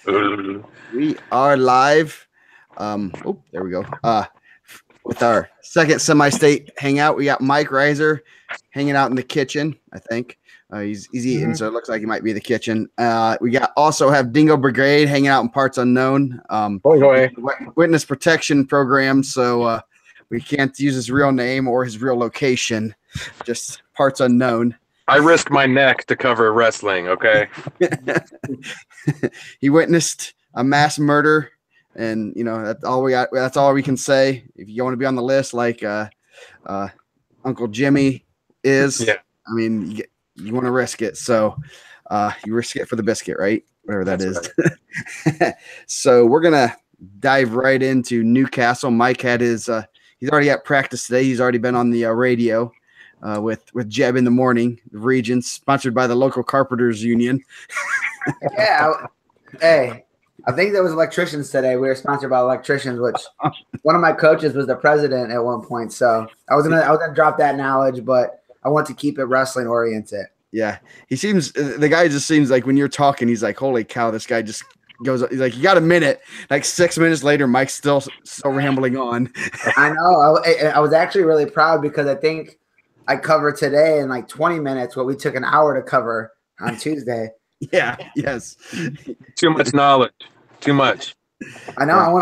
We are live. There we go. With our second semi-state hangout, we got Mike Reiser hanging out in the kitchen. I think he's eating, so it looks like he might be in the kitchen. We also have Dingo Brigade hanging out in parts unknown. Witness protection program, so we can't use his real name or his real location. Just parts unknown. I risked my neck to cover wrestling, okay? He witnessed a mass murder, and that's all we got. That's all we can say. If you want to be on the list, like Uncle Jimmy is, yeah. I mean, you want to risk it, so you risk it for the biscuit, right? Whatever that is. Right. So we're gonna dive right into New Castle. Mike had his. He's already at practice today. He's already been on the radio. With Jeb in the morning, the Regents, sponsored by the local carpenters union. Yeah, hey, I think there was electricians today. We were sponsored by electricians, which one of my coaches was the president at one point. So I was gonna drop that knowledge, but I want to keep it wrestling oriented. Yeah, the guy just seems like when you're talking, he's like, holy cow, this guy just goes. He's like, you got a minute. Like 6 minutes later, Mike's still rambling on. I know. I was actually really proud because I think I covered today in like 20 minutes what we took an hour to cover on Tuesday. Yeah. Yes. Too much knowledge. Too much. I know.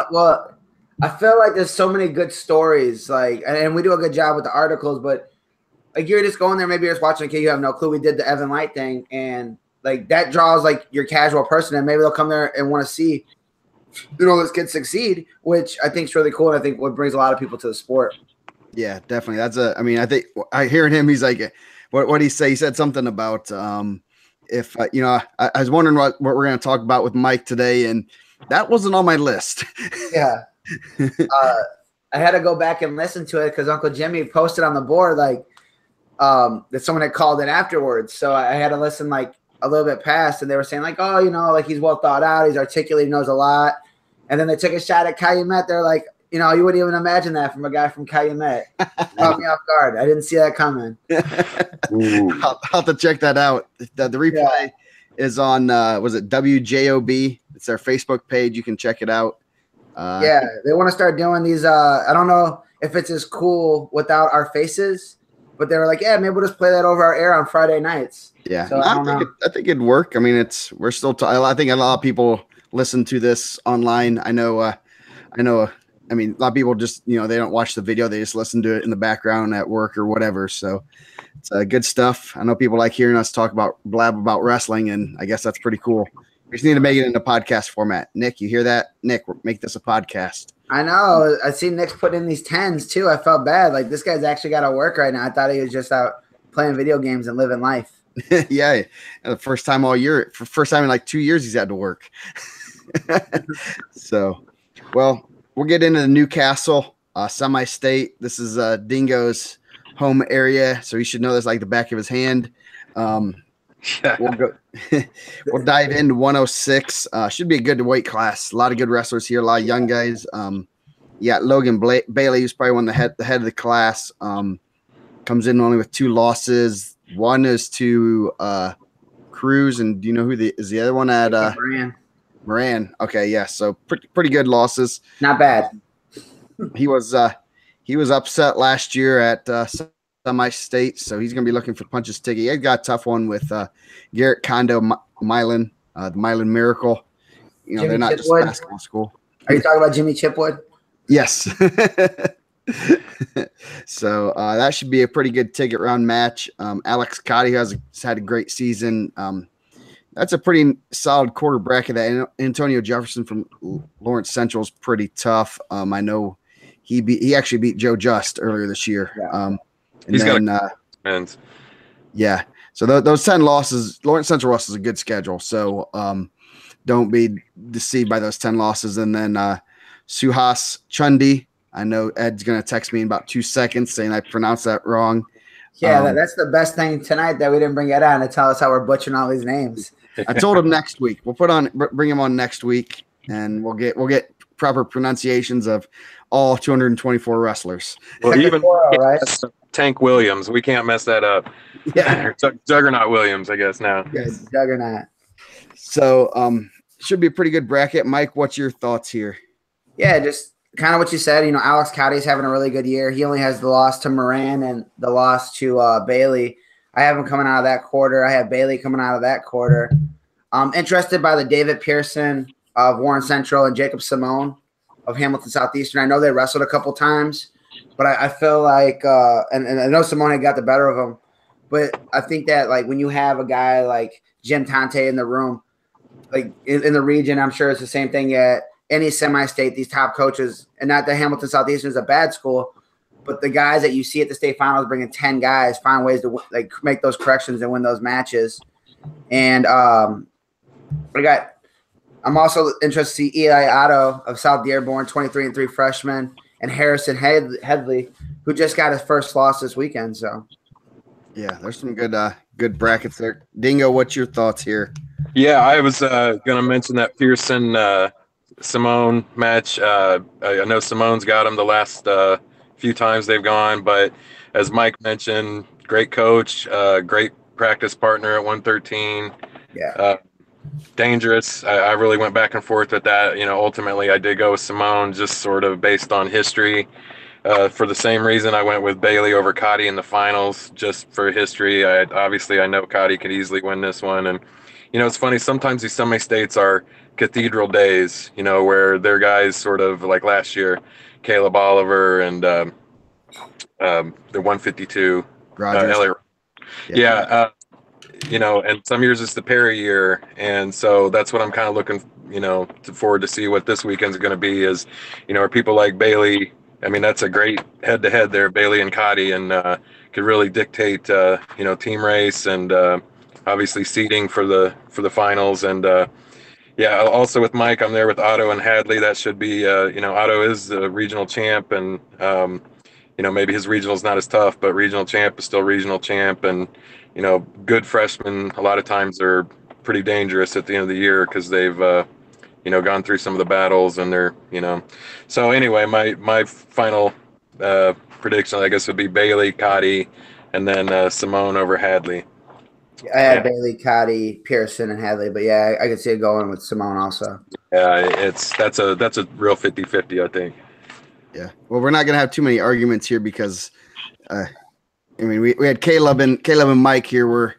I feel like there's so many good stories, and we do a good job with the articles, but like you're just going there, maybe you're just watching a kid, you have no clue. We did the Evan Light thing, and like that draws like your casual person, and maybe they'll come there and want to see, this kid succeed, which I think is really cool. And I think what brings a lot of people to the sport. Yeah, definitely. I think I hearing him, he's like, what did he say? He said something about if I was wondering what we're going to talk about with Mike today, and that wasn't on my list. Yeah. I had to go back and listen to it because Uncle Jimmy posted on the board that someone had called in afterwards. So I had to listen like a little bit past, and they were saying like, oh, like he's well thought out, he's articulate, he knows a lot. And then they took a shot at Calumet. They're like, you wouldn't even imagine that from a guy from Calumet. Caught me off guard. I didn't see that coming. I'll have to check that out. The replay is on, was it WJOB? It's their Facebook page. You can check it out. Yeah, they want to start doing these. I don't know if it's as cool without our faces, but they were like, yeah, maybe we'll just play that over our air on Friday nights. Yeah, so I think it'd work. I mean, we're still. I think a lot of people listen to this online. I know. I mean, a lot of people just, they don't watch the video. They just listen to it in the background at work or whatever. So it's good stuff. I know people like hearing us blab about wrestling, and I guess that's pretty cool. We just need to make it into podcast format. Nick, you hear that? Nick, make this a podcast. I know. I see Nick's put in these 10s too. I felt bad. Like this guy's actually got to work right now. I thought he was just out playing video games and living life. Yeah. The first time all year, for first time in like 2 years, he's had to work. So, well, we'll get into the New Castle semi-state. This is Dingo's home area, so he should know this like the back of his hand. We'll dive into 106. Should be a good weight class. A lot of good wrestlers here. A lot of young guys. Logan Bailey, who's probably one of the head of the class. Comes in only with 2 losses. One is to Cruz, and do you know who is the other one at? Moran. Okay, yeah. So pretty good losses. Not bad. He was upset last year at semi-state, so he's gonna be looking for punches ticket. He got a tough one with Garrett Kondo Milan, the Milan Miracle. Jimmy they're not Chipwood. Just basketball school. Are you talking about Jimmy Chipwood? Yes. So that should be a pretty good ticket round match. Alex Cotty has had a great season. That's a pretty solid quarter bracket. That Antonio Jefferson from Lawrence Central is pretty tough. I know he actually beat Joe Just earlier this year. Yeah. Yeah. So those 10 losses, Lawrence Central lost is a good schedule. So don't be deceived by those 10 losses. And then Suhas Chundi. I know Ed's going to text me in about 2 seconds saying I pronounced that wrong. Yeah, that's the best thing tonight that we didn't bring Ed on to tell us how we're butchering all these names. I told him next week. We'll bring him on next week, and we'll get proper pronunciations of all 224 wrestlers. Well, even right? Tank Williams, we can't mess that up. Yeah, Juggernaut Williams, I guess now. Yes, Juggernaut. So should be a pretty good bracket. Mike, what's your thoughts here? Yeah, just kind of what you said. Alex Cotty's having a really good year. He only has the loss to Moran and the loss to Bailey. I have him coming out of that quarter. I have Bailey coming out of that quarter. I'm interested by the David Pearson of Warren Central and Jacob Simone of Hamilton Southeastern. I know they wrestled a couple times, but I feel like and I know Simone got the better of him, but I think that like when you have a guy like Jim Tante in the room, like in the region, I'm sure it's the same thing at any semi-state, these top coaches, and not that Hamilton Southeastern is a bad school, but the guys that you see at the state finals bringing 10 guys find ways to like make those corrections and win those matches. And I'm also interested to see Eli Otto of South Dearborn, 23-3 freshman, and Harrison Headley, who just got his first loss this weekend. So, yeah, there's some good brackets there. Dingo, what's your thoughts here? Yeah, I was going to mention that Pearson Simone match. I know Simone's got him the last few times they've gone, but as Mike mentioned, great coach, great practice partner at 113. Yeah. Dangerous. I really went back and forth with that. Ultimately I did go with Simone just sort of based on history. For the same reason I went with Bailey over Cotty in the finals, just for history. I know Cotty could easily win this one. And, it's funny, sometimes these semi-states are cathedral days, where their guys sort of like last year, Caleb Oliver and the 152. Rogers. And some years it's the Perry year. And so that's what I'm kind of looking, forward to see what this weekend's going to be is, are people like Bailey. I mean, that's a great head-to-head there, Bailey and Cotty, and could really dictate, team race and obviously seeding for the finals. And also with Mike, I'm there with Otto and Hadley. That should be, Otto is the regional champ, and maybe his regional's not as tough, but regional champ is still regional champ. And good freshmen a lot of times are pretty dangerous at the end of the year because they've gone through some of the battles, and they're so anyway, my final prediction I guess would be Bailey, Cotty, and then Simone over Hadley. I had Bailey, Cotty, Pearson, and Hadley, but yeah, I could see it going with Simone also. Yeah, that's a real 50-50, I think. Yeah, well, we're not gonna have too many arguments here because we had Caleb and Mike here.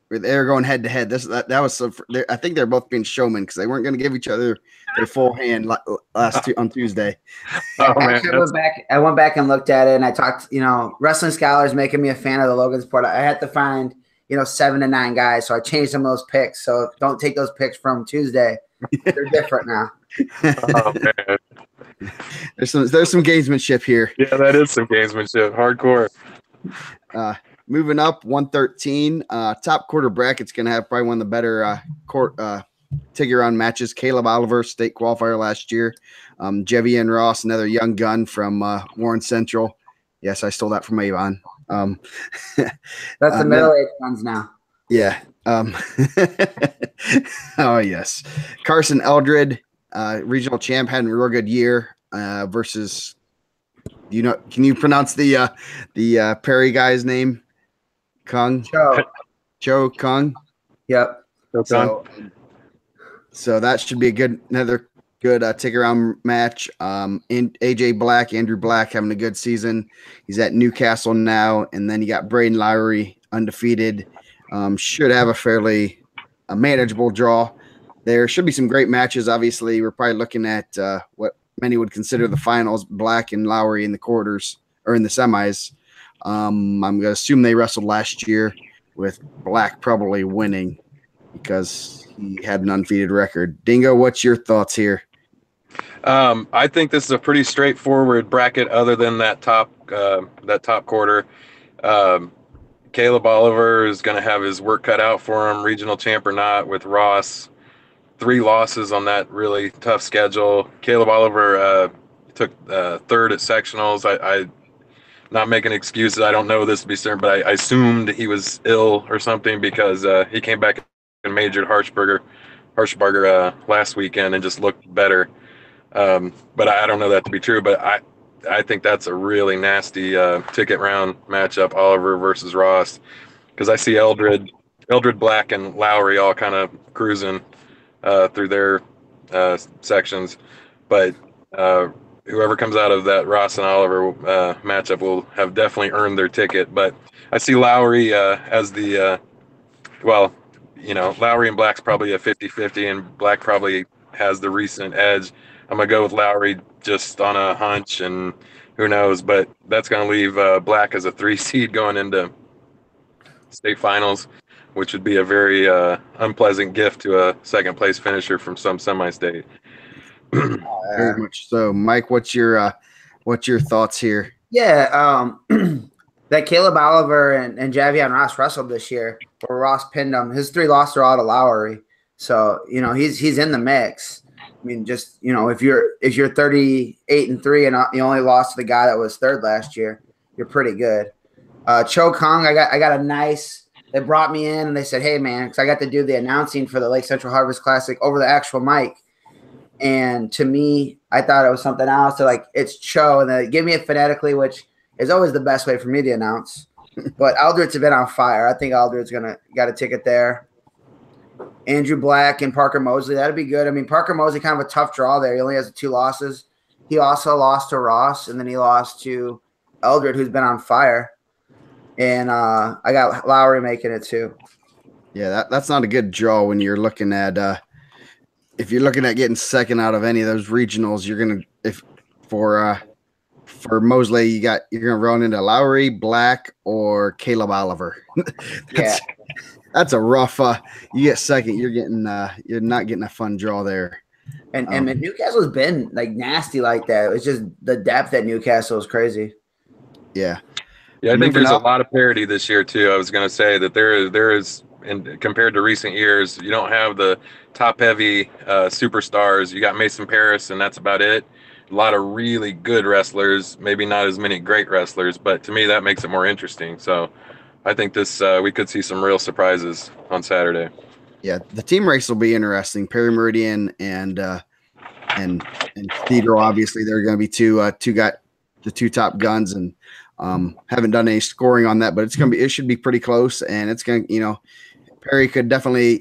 They're going head to head. That was I think they're both being showmen because they weren't going to give each other their full hand on Tuesday. Oh, man, I went back and looked at it, and I talked. Wrestling Scholars making me a fan of the Logansport. I had to find 7 to 9 guys, so I changed some of those picks. So don't take those picks from Tuesday. They're different now. Oh man, there's some gamesmanship here. Yeah, that is some gamesmanship, hardcore. Moving up, 113. Top quarter bracket's going to have probably one of the better ticket-round matches. Caleb Oliver, state qualifier last year. Jevian Ross, another young gun from Warren Central. Yes, I stole that from Avon. That's the middle-aged ones now. Yeah. Oh, yes. Carson Eldred, regional champ, had a real good year versus – can you pronounce the Perry guy's name? Kung? Cho Kung? Yep. So that should be another good ticket round match. And Andrew Black having a good season. He's at New Castle now. And then you got Braden Lowry, undefeated. Should have a fairly manageable draw. There should be some great matches. Obviously, we're probably looking at what many would consider the finals, Black and Lowry in the quarters or in the semis. I'm going to assume they wrestled last year with Black probably winning because he had an undefeated record. Dingo, what's your thoughts here? I think this is a pretty straightforward bracket other than that top quarter. Caleb Oliver is going to have his work cut out for him, regional champ or not, with Ross. 3 losses on that really tough schedule. Caleb Oliver took third at sectionals. I not making excuses. I don't know this to be certain, but I assumed he was ill or something because he came back and majored Harshbarger last weekend and just looked better. But I don't know that to be true. But I think that's a really nasty ticket round matchup, Oliver versus Ross, because I see Eldred, Black, and Lowry all kind of cruising through their sections. But whoever comes out of that Ross and Oliver matchup will have definitely earned their ticket. But I see Lowry as the well, Lowry and Black's probably a 50-50, and Black probably has the recent edge. I'm going to go with Lowry just on a hunch, and who knows, but that's going to leave Black as a 3 seed going into state finals, which would be a very unpleasant gift to a second place finisher from some semi-state. Very much so. Mike, what's your thoughts here? Yeah, that Caleb Oliver and Javion Ross wrestled this year, or Ross pinned him. His 3 losses are all to Lowry, so he's in the mix. I mean, just if you're 38-3 and you only lost to the guy that was 3rd last year, you're pretty good. Cho Kong, I got a nice. They brought me in and they said, "Hey man," because I got to do the announcing for the Lake Central Harvest Classic over the actual mic. And to me, I thought it was something else. So it's Cho, and they give me it phonetically, which is always the best way for me to announce. But Aldridge's been on fire. I think Aldridge's got a ticket there. Andrew Black and Parker Mosley, that'd be good. I mean, Parker Mosley kind of a tough draw there. He only has 2 losses. He also lost to Ross, and then he lost to Eldred, who's been on fire. And I got Lowry making it too. Yeah, that's not a good draw when you're looking at if you're looking at getting second out of any of those regionals. You're gonna for Mosley, you're gonna run into Lowry, Black, or Caleb Oliver. That's a rough. You get second, you're not getting a fun draw there. And Newcastle's been nasty like that. It's just the depth at Newcastle is crazy. Yeah. Yeah, I think there's a lot of parity this year too. I was going to say that there is, and compared to recent years, you don't have the top-heavy superstars. You got Mason Paris, and that's about it. A lot of really good wrestlers, maybe not as many great wrestlers, but to me that makes it more interesting. So I think we could see some real surprises on Saturday. Yeah, the team race will be interesting. Perry Meridian and Cathedral, obviously, they're going to be the 2 top guns, and haven't done any scoring on that, but it should be pretty close, and it's going to, Perry could definitely,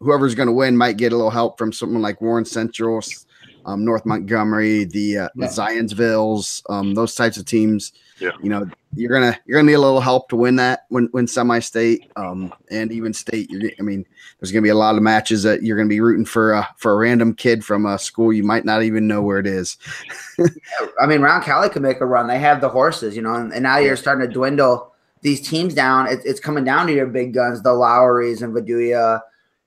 whoever's going to win might get a little help from someone like Warren Central, North Montgomery, the Zionsvilles, those types of teams. Yeah. You're gonna need a little help to win that, win semi-state, and even state. There's gonna be a lot of matches that you're gonna be rooting for a random kid from a school you might not even know where it is. Round Cali could make a run. They have the horses, and now you're starting to dwindle these teams down. It's coming down to your big guns, the Lowrys and Vaduya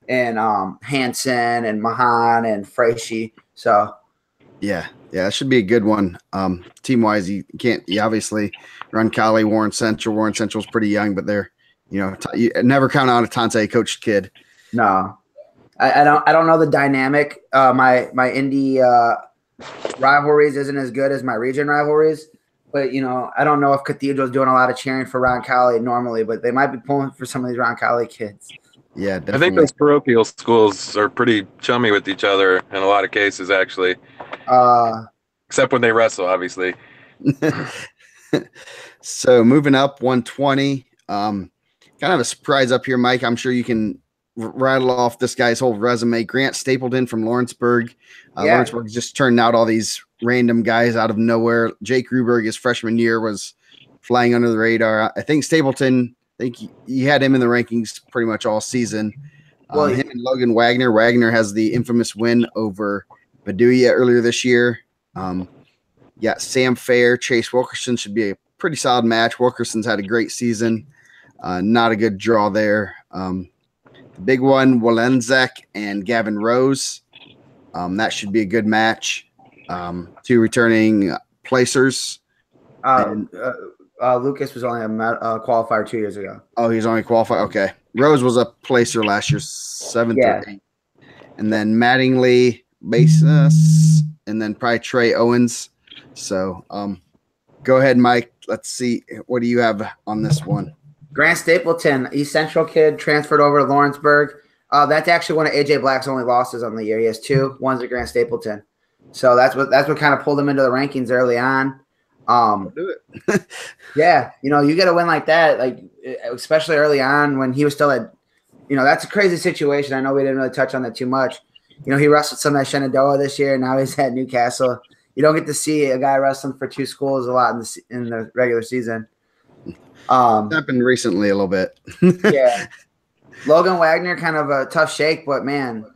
and Hansen and Mahan and Freishi. So yeah, it should be a good one. Team wise, you obviously run Cali, Warren Central. Warren Central's pretty young, but they're, you never count out a Tante coached kid. No, I don't know the dynamic. My Indy rivalries isn't as good as my region rivalries, but I don't know if Cathedral's doing a lot of cheering for Round Cali normally, but they might be pulling for some of these Round Cali kids. Yeah, definitely. I think those parochial schools are pretty chummy with each other in a lot of cases, actually. Except when they wrestle, obviously. So moving up 120, kind of a surprise up here, Mike. I'm sure you can rattle off this guy's whole resume. Grant Stapleton from Lawrenceburg. Lawrenceburg just turned out all these random guys out of nowhere. Jake Ruberg, his freshman year, was flying under the radar. I think Stapleton, you had him in the rankings pretty much all season. Him and Logan Wagner. Wagner has the infamous win over Baduya earlier this year. Sam Fair, Chase Wilkerson should be a pretty solid match. Wilkerson's had a great season. Not a good draw there. The big one, Walenzek and Gavin Rose. That should be a good match. 2 returning placers. Lucas was only a qualifier 2 years ago. Oh, he's only qualified. Okay. Rose was a placer last year, 7th or 8th. And then Mattingly, Basis, and then probably Trey Owens. So go ahead, Mike. Let's see. What do you have on this one? Grant Stapleton, East Central kid, transferred over to Lawrenceburg. That's actually one of AJ Black's only losses on the year. He has 2. One's at Grant Stapleton. So that's what kind of pulled him into the rankings early on. Do it. Yeah, you got to win like that, especially early on when he was still at, that's a crazy situation. I know we didn't really touch on that too much. He wrestled some at Shenandoah this year. And now he's at New Castle. You don't get to see a guy wrestling for two schools a lot in the regular season. Happened recently a little bit. Yeah. Logan Wagner, kind of a tough shake, but man,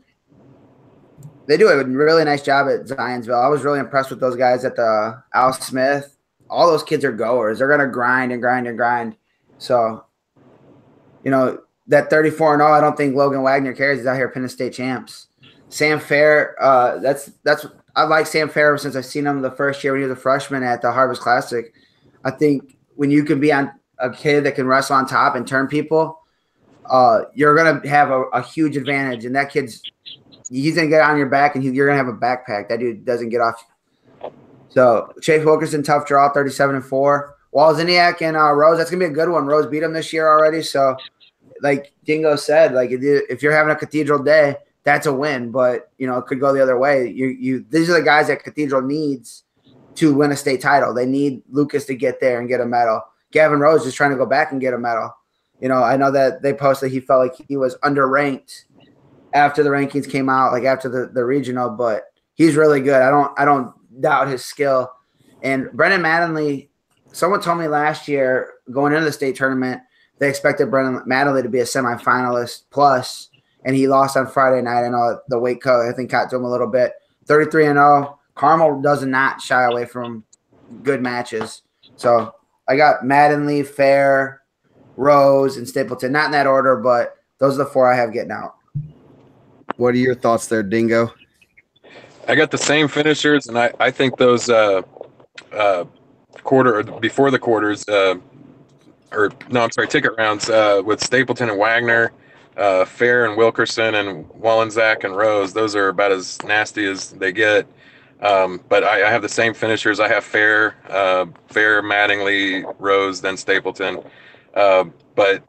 they do a really nice job at Zionsville. I was really impressed with those guys at the Al Smith. All those kids are goers. They're going to grind and grind and grind. So, that 34-0, I don't think Logan Wagner cares. He's out here pinning state champs. Sam Fair, I like Sam Fair ever since I've seen him the first year when he was a freshman at the Harvest Classic. I think when you can be on a kid that can wrestle on top and turn people, you're going to have a huge advantage. And that he's going to get on your back, and you're going to have a backpack. That dude doesn't get off. So Chase Wilkerson, tough draw, 37-4. Walziniak and Rose, that's going to be a good one. Rose beat him this year already. So, like Dingo said, like if you're having a Cathedral day, that's a win. But, it could go the other way. These are the guys that Cathedral needs to win a state title. They need Lucas to get there and get a medal. Gavin Rose is trying to go back and get a medal. I know that they posted he felt like he was underranked after the rankings came out, like after the regional, but he's really good. I don't doubt his skill. And Brendan Mattingly, someone told me last year going into the state tournament, they expected Brendan Mattingly to be a semifinalist plus, and he lost on Friday night. I know the weight cut, I think, caught to him a little bit. 33-0. Carmel does not shy away from good matches. So I got Mattingly, Fair, Rose, and Stapleton. Not in that order, but those are the four I have getting out. What are your thoughts there, Dingo? I got the same finishers, and I think those before the quarters, ticket rounds with Stapleton and Wagner, Fair and Wilkerson and Wallensack and Rose. Those are about as nasty as they get. But I have the same finishers. I have Fair, Mattingly, Rose, then Stapleton. But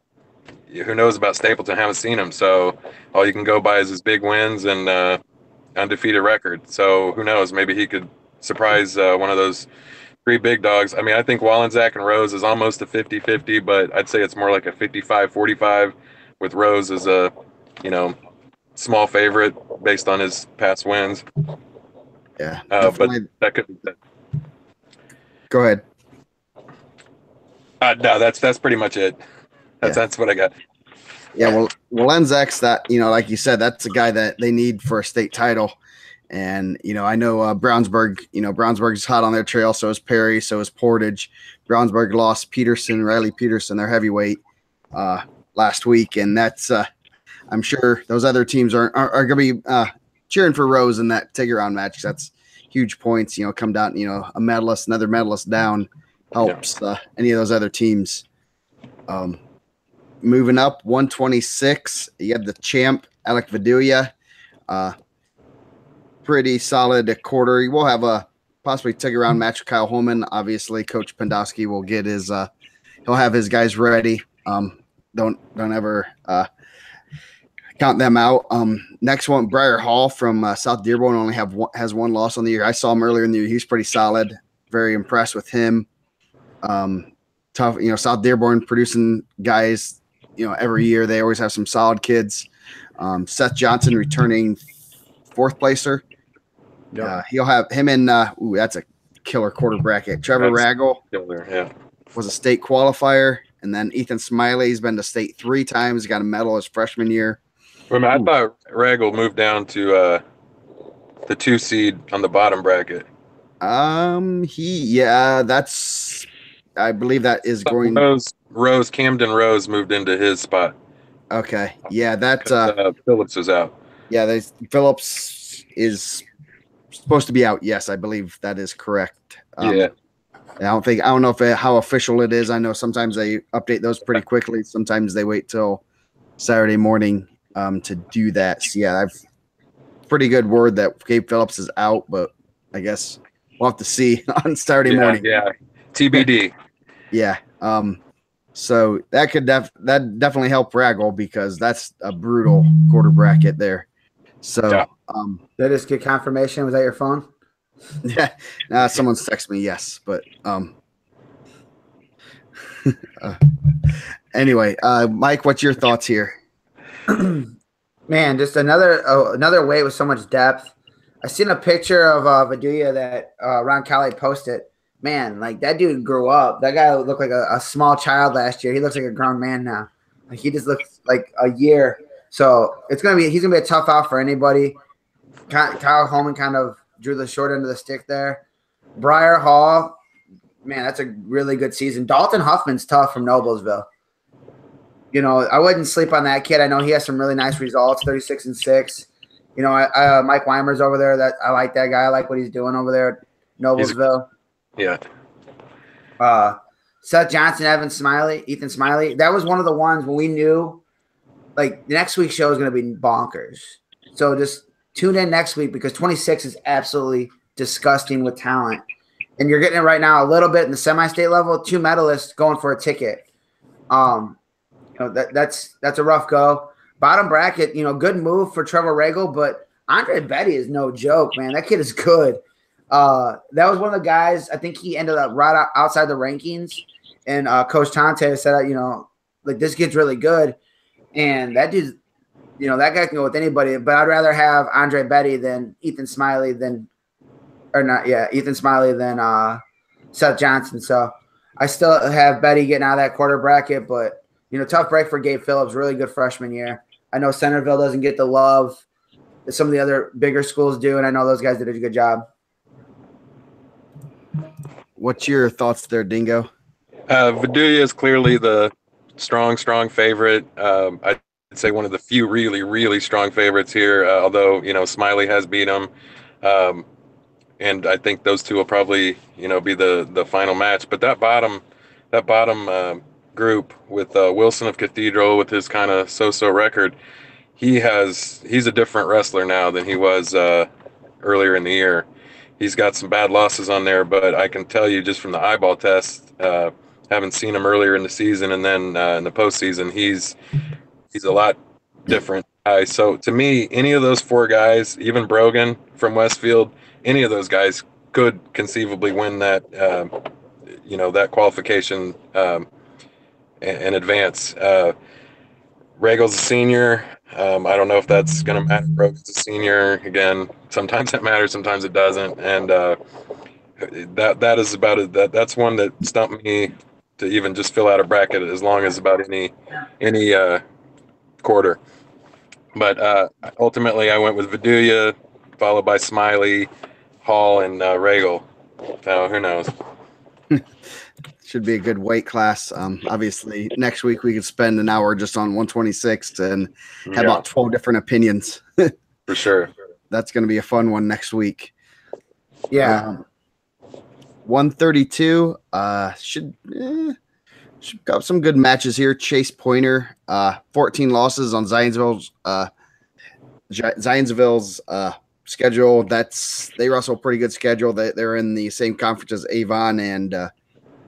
who knows about Stapleton? Haven't seen him, so all you can go by is his big wins and undefeated record. So who knows? Maybe he could surprise one of those three big dogs. I mean, I think Wallensack and Rose is almost a 50-50, but I'd say it's more like a 55-45 with Rose as a, small favorite based on his past wins. Yeah. But that could be that. Go ahead. No, that's pretty much it. That's what I got. Yeah, well, Wallensack's that, like you said, that's a guy that they need for a state title. And, I know Brownsburg, Brownsburg's hot on their trail. So is Perry. So is Portage. Brownsburg lost Riley Peterson, their heavyweight, last week. And that's, I'm sure those other teams are going to be cheering for Rose in that ticket round match. That's huge points, come down, another medalist down helps any of those other teams. Moving up, 126, you have the champ, Alec Viduya. Pretty solid quarter. We'll have a possibly ticket round match with Kyle Holman. Obviously, Coach Pendowski will get he'll have his guys ready. Don't ever count them out. Next one, Briar Hall from South Dearborn only has one loss on the year. I saw him earlier in the year. He's pretty solid. Very impressed with him. Tough, South Dearborn producing guys, every year. They always have some solid kids. Seth Johnson returning fourth placer. Yep. He'll have him in. That's a killer quarter bracket. Trevor Raggle was a state qualifier, and then Ethan Smiley's been to state 3 times. He got a medal his freshman year. Well, I thought Raggle moved down to the 2 seed on the bottom bracket. That's. I believe that is going. Rose Camden Rose moved into his spot. Okay, yeah, that Phillips is out. Yeah, Phillips is supposed to be out. Yes, I believe that is correct. Yeah. I don't know how official it is. I know sometimes they update those pretty quickly. Sometimes they wait till Saturday morning to do that. So yeah, I've pretty good word that Gabe Phillips is out, but I guess we'll have to see on Saturday morning. Yeah, TBD. Yeah. So that could definitely help Raggle because that's a brutal quarter bracket there. So did I just get confirmation? Was that your phone? Yeah. Someone's texted me, yes. But anyway, Mike, what's your thoughts here? Man, just another weight with so much depth. I seen a picture of Viduya that Ron Kelly posted. Man, like that dude grew up. That guy looked like a small child last year. He looks like a grown man now. Like he just looks like a year. So he's gonna be a tough out for anybody. Kyle Holman kind of drew the short end of the stick there. Briar Hall, man, that's a really good season. Dalton Huffman's tough from Noblesville. You know, I wouldn't sleep on that kid. I know he has some really nice results, 36-6. You know, Mike Weimer's over there. That I like that guy. I like what he's doing over there at Noblesville. Yeah. Seth Johnson, Ethan Smiley. That was one of the ones when we knew, like, the next week's show is going to be bonkers. So just tune in next week because 26 is absolutely disgusting with talent. And you're getting it right now a little bit in the semi-state level. 2 medalists going for a ticket. You know, that's a rough go. Bottom bracket, you know, good move for Trevor Regal, but Andre Betty is no joke, man. That kid is good. That was one of the guys, I think he ended up right outside the rankings. And Coach Tante said, you know, like this kid's really good. And that dude's, you know, that guy can go with anybody, but I'd rather have Andre Betty than Ethan Smiley than Seth Johnson. So I still have Betty getting out of that quarter bracket, but you know, tough break for Gabe Phillips, really good freshman year. I know Centerville doesn't get the love that some of the other bigger schools do, and I know those guys did a good job. What's your thoughts there, Dingo? Viduya is clearly the strong favorite. I'd say one of the few really, really strong favorites here, although, you know, Smiley has beat him. And I think those two will probably, you know, be the final match. But that bottom group with Wilson of Cathedral with his kind of so-so record, he's a different wrestler now than he was earlier in the year. He's got some bad losses on there, but I can tell you just from the eyeball test, haven't seen him earlier in the season and then in the postseason, he's a lot different. So to me, any of those 4 guys, even Brogan from Westfield, any of those guys could conceivably win that, you know, that qualification and advance. Regal's a senior. I don't know if that's going to matter. Brogan's a senior. Again, sometimes it matters, sometimes it doesn't. And that is about it. That's one that stumped me to even just fill out a bracket as long as about any quarter. But ultimately, I went with Viduya, followed by Smiley, Hall, and Regal. Now, who knows? Should be a good weight class. Obviously, next week we could spend an hour just on 126 and have about 12 different opinions. For sure. That's going to be a fun one next week. Yeah. 132 should got some good matches here. Chase Pointer, 14 losses on Zionsville's schedule. They wrestle a pretty good schedule. They're in the same conference as Avon and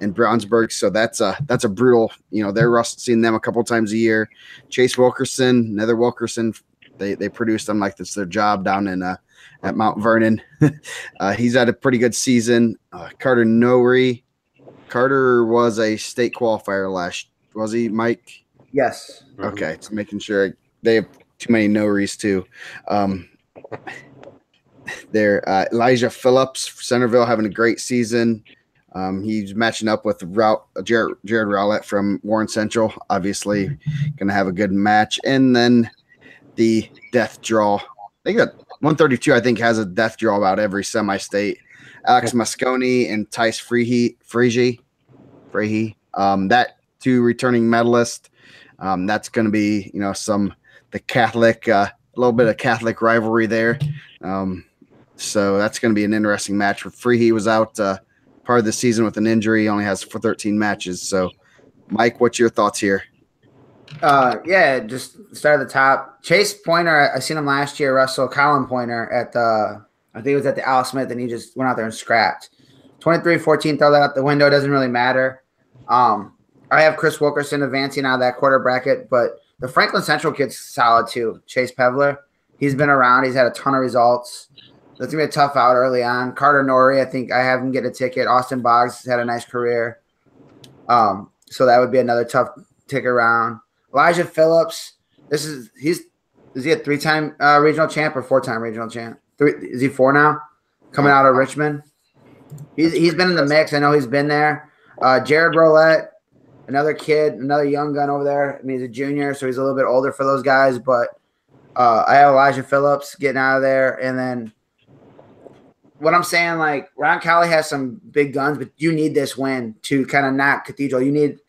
Brownsburg, so that's a brutal. You know, they're seeing them a couple times a year. Chase Wilkerson, another Wilkerson, they produced them like it's their job down in at Mount Vernon. He's had a pretty good season. Carter Norrie. Carter was a state qualifier was he, Mike? Yes. Okay, so making sure they have too many Norries too. There, Elijah Phillips, Centerville, having a great season. He's matching up with Jared Rowlett from Warren Central. Obviously, going to have a good match. And then the death draw. They got 132, I think, has a death draw about every semi-state. Alex Mosconi and Tice Freege. That 2 returning medalists. That's going to be, you know, the Catholic, a little bit of Catholic rivalry there. So that's going to be an interesting match. Freehee was out part of the season with an injury. He only has 13 matches. So, Mike, what's your thoughts here? Just start at the top. Chase Pointer, I seen him last year wrestle Colin Pointer at I think it was at the Al Smith, and he just went out there and scrapped. 23-14, throw that out the window. It doesn't really matter. I have Chris Wilkerson advancing out of that quarter bracket, but the Franklin Central kid's solid too. Chase Pevler, he's been around. He's had a ton of results. That's going to be a tough out early on. Carter Norrie, I think I have him get a ticket. Austin Boggs has had a nice career. So that would be another tough ticket round. Elijah Phillips, he's is he a 3-time regional champ or 4-time regional champ? Is he 4 now? Coming out of Richmond. He's been in the mix. I know he's been there. Jared Rolette, another kid, another young gun over there. I mean, he's a junior, so he's a little bit older for those guys. But I have Elijah Phillips getting out of there. And then what I'm saying, like, Ron Cali has some big guns, but you need this win to kind of knock Cathedral. You need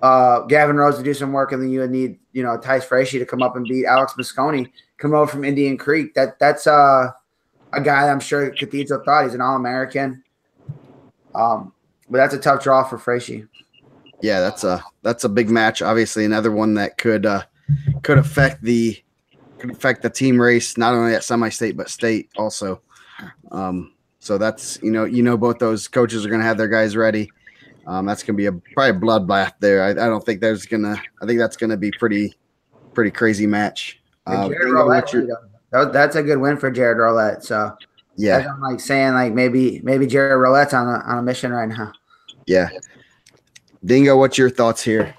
Gavin Rose to do some work, and then you would need, Tice Frachy to come up and beat Alex Mosconi, come over from Indian Creek. That's a guy I'm sure Cathedral thought he's an All-American. But that's a tough draw for Frachy. Yeah, that's a big match. Obviously, another one that could affect the team race, not only at semi-state but state also. So that's both those coaches are going to have their guys ready. That's going to be probably a bloodbath there. I don't think I think that's going to be pretty crazy match. Jared Rolette, that's a good win for Jared Rolette. So yeah, I'm like saying like maybe Jared Rolette's on a mission right now. Yeah, Dingo, what's your thoughts here?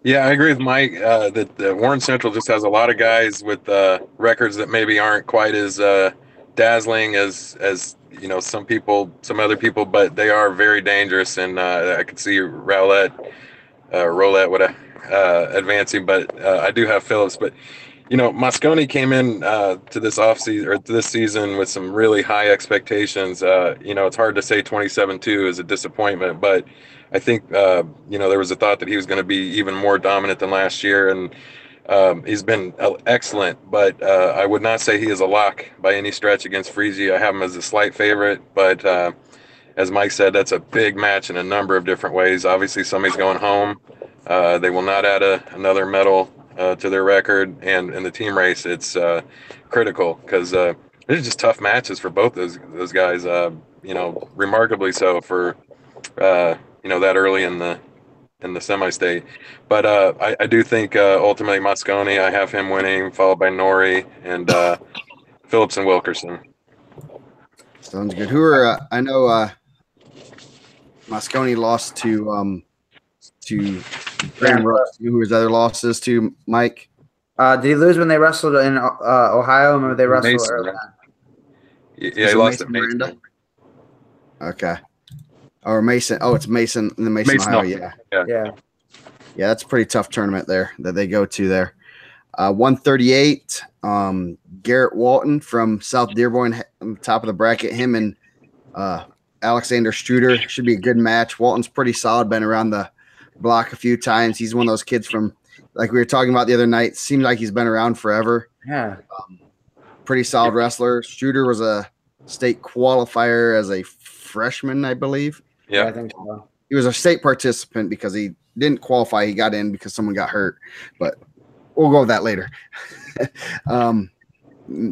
Yeah, I agree with Mike that Warren Central just has a lot of guys with records that maybe aren't quite as dazzling as some other people, but they are very dangerous, and I could see Rolette advancing, but I do have Phillips. But Mosconi came in to this offseason or this season with some really high expectations. It's hard to say 27-2 is a disappointment, but I think there was a thought that he was going to be even more dominant than last year, and he's been excellent. But I would not say he is a lock by any stretch against Freezy. I have him as a slight favorite, but as Mike said, that's a big match in a number of different ways. Obviously, somebody's going home. They will not add another medal to their record, and in the team race, it's critical because they're just tough matches for both those guys. Remarkably so for that early in the semi-state. But I do think ultimately Mosconi, I have him winning, followed by Nori and Phillips and Wilkerson. Sounds good. Who are I know Mosconi lost to Graham Rose. Who his other losses to, Mike? Did he lose when they wrestled in Ohio? Remember they wrestled Mason, early on? Yeah, he lost to Mason. Okay. Or Mason. Oh, it's Mason in the Mason Ohio. Yeah. Yeah, that's a pretty tough tournament there that they go to there. 138, Garrett Walton from South Dearborn on top of the bracket. Him and Alexander Struder should be a good match. Walton's pretty solid, been around the block a few times. He's one of those kids from, like we were talking about the other night, seems like he's been around forever. Yeah. Pretty solid wrestler. Struder was a state qualifier as a freshman, I believe. Yeah, I think so. He was a state participant because he didn't qualify. He got in because someone got hurt, but we'll go with that later.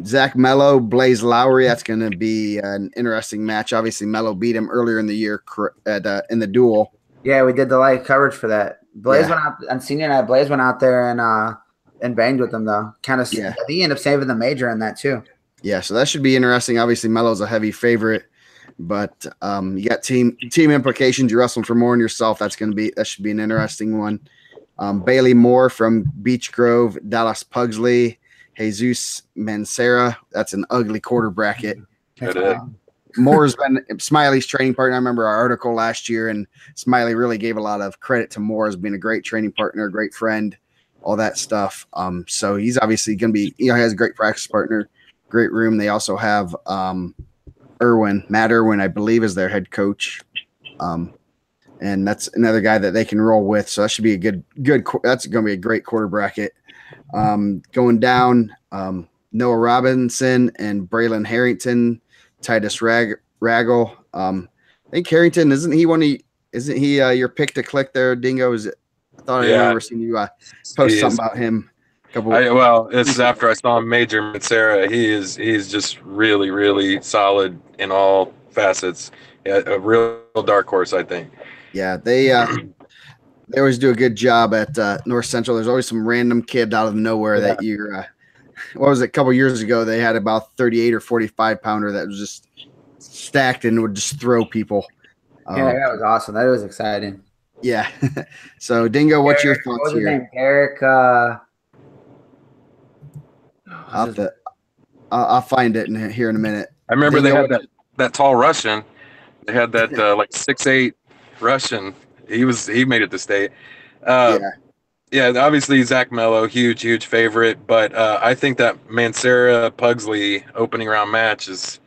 Zach Mello, Blaze Lowry. That's going to be an interesting match. Obviously, Mello beat him earlier in the year in the duel. Yeah, we did the live coverage for that. Blaze went out on senior night. Blaze went out there and banged with them though. I think he ended up saving the major in that too. Yeah, so that should be interesting. Obviously, Mello's a heavy favorite, but you got team implications. You're wrestling for more than yourself. That should be an interesting one. Bailey Moore from Beech Grove, Dallas Pugsley, Jesus Mancera. That's an ugly quarter bracket. Moore's been Smiley's training partner. I remember our article last year, and Smiley really gave a lot of credit to Moore as being a great training partner, a great friend, all that stuff. So he's obviously going to be, he has a great practice partner, great room. They also have Matt Irwin, I believe, is their head coach. And that's another guy that they can roll with. So that should be a good, that's going to be a great quarter bracket. Going down, Noah Robinson and Braylon Harrington, Titus Raggle. I think Harrington, isn't he your pick to click there, Dingo? I thought I remember seeing you post something about him. This is after I saw him major Mancera. He's just really, really solid in all facets. Yeah, a real dark horse, I think. Yeah, they always do a good job at North Central. There's always some random kid out of nowhere that you're what was it, a couple years ago, they had about 38 or 45 pounder that was just stacked and would just throw people. Yeah, that was awesome. That was exciting. Yeah. So, Dingo, what's your thoughts here? Name? Eric. I'll find it here in a minute. I remember they had that tall Russian. They had that like 6'8" Russian. He made it to state. Yeah, obviously Zach Mello, huge favorite. But I think that Mancera Pugsley opening round match is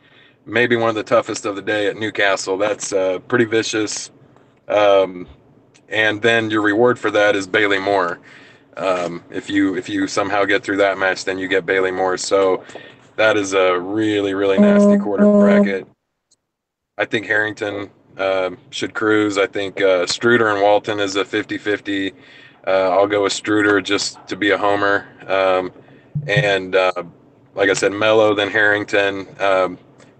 maybe one of the toughest of the day at Newcastle. That's pretty vicious. And then your reward for that is Bailey Moore. If you somehow get through that match, then you get Bailey Moore. So that is a really nasty quarter bracket. I think Harrington should cruise. I think Struder and Walton is a 50-50. I'll go with Struder just to be a homer. And like I said, Mello, then Harrington.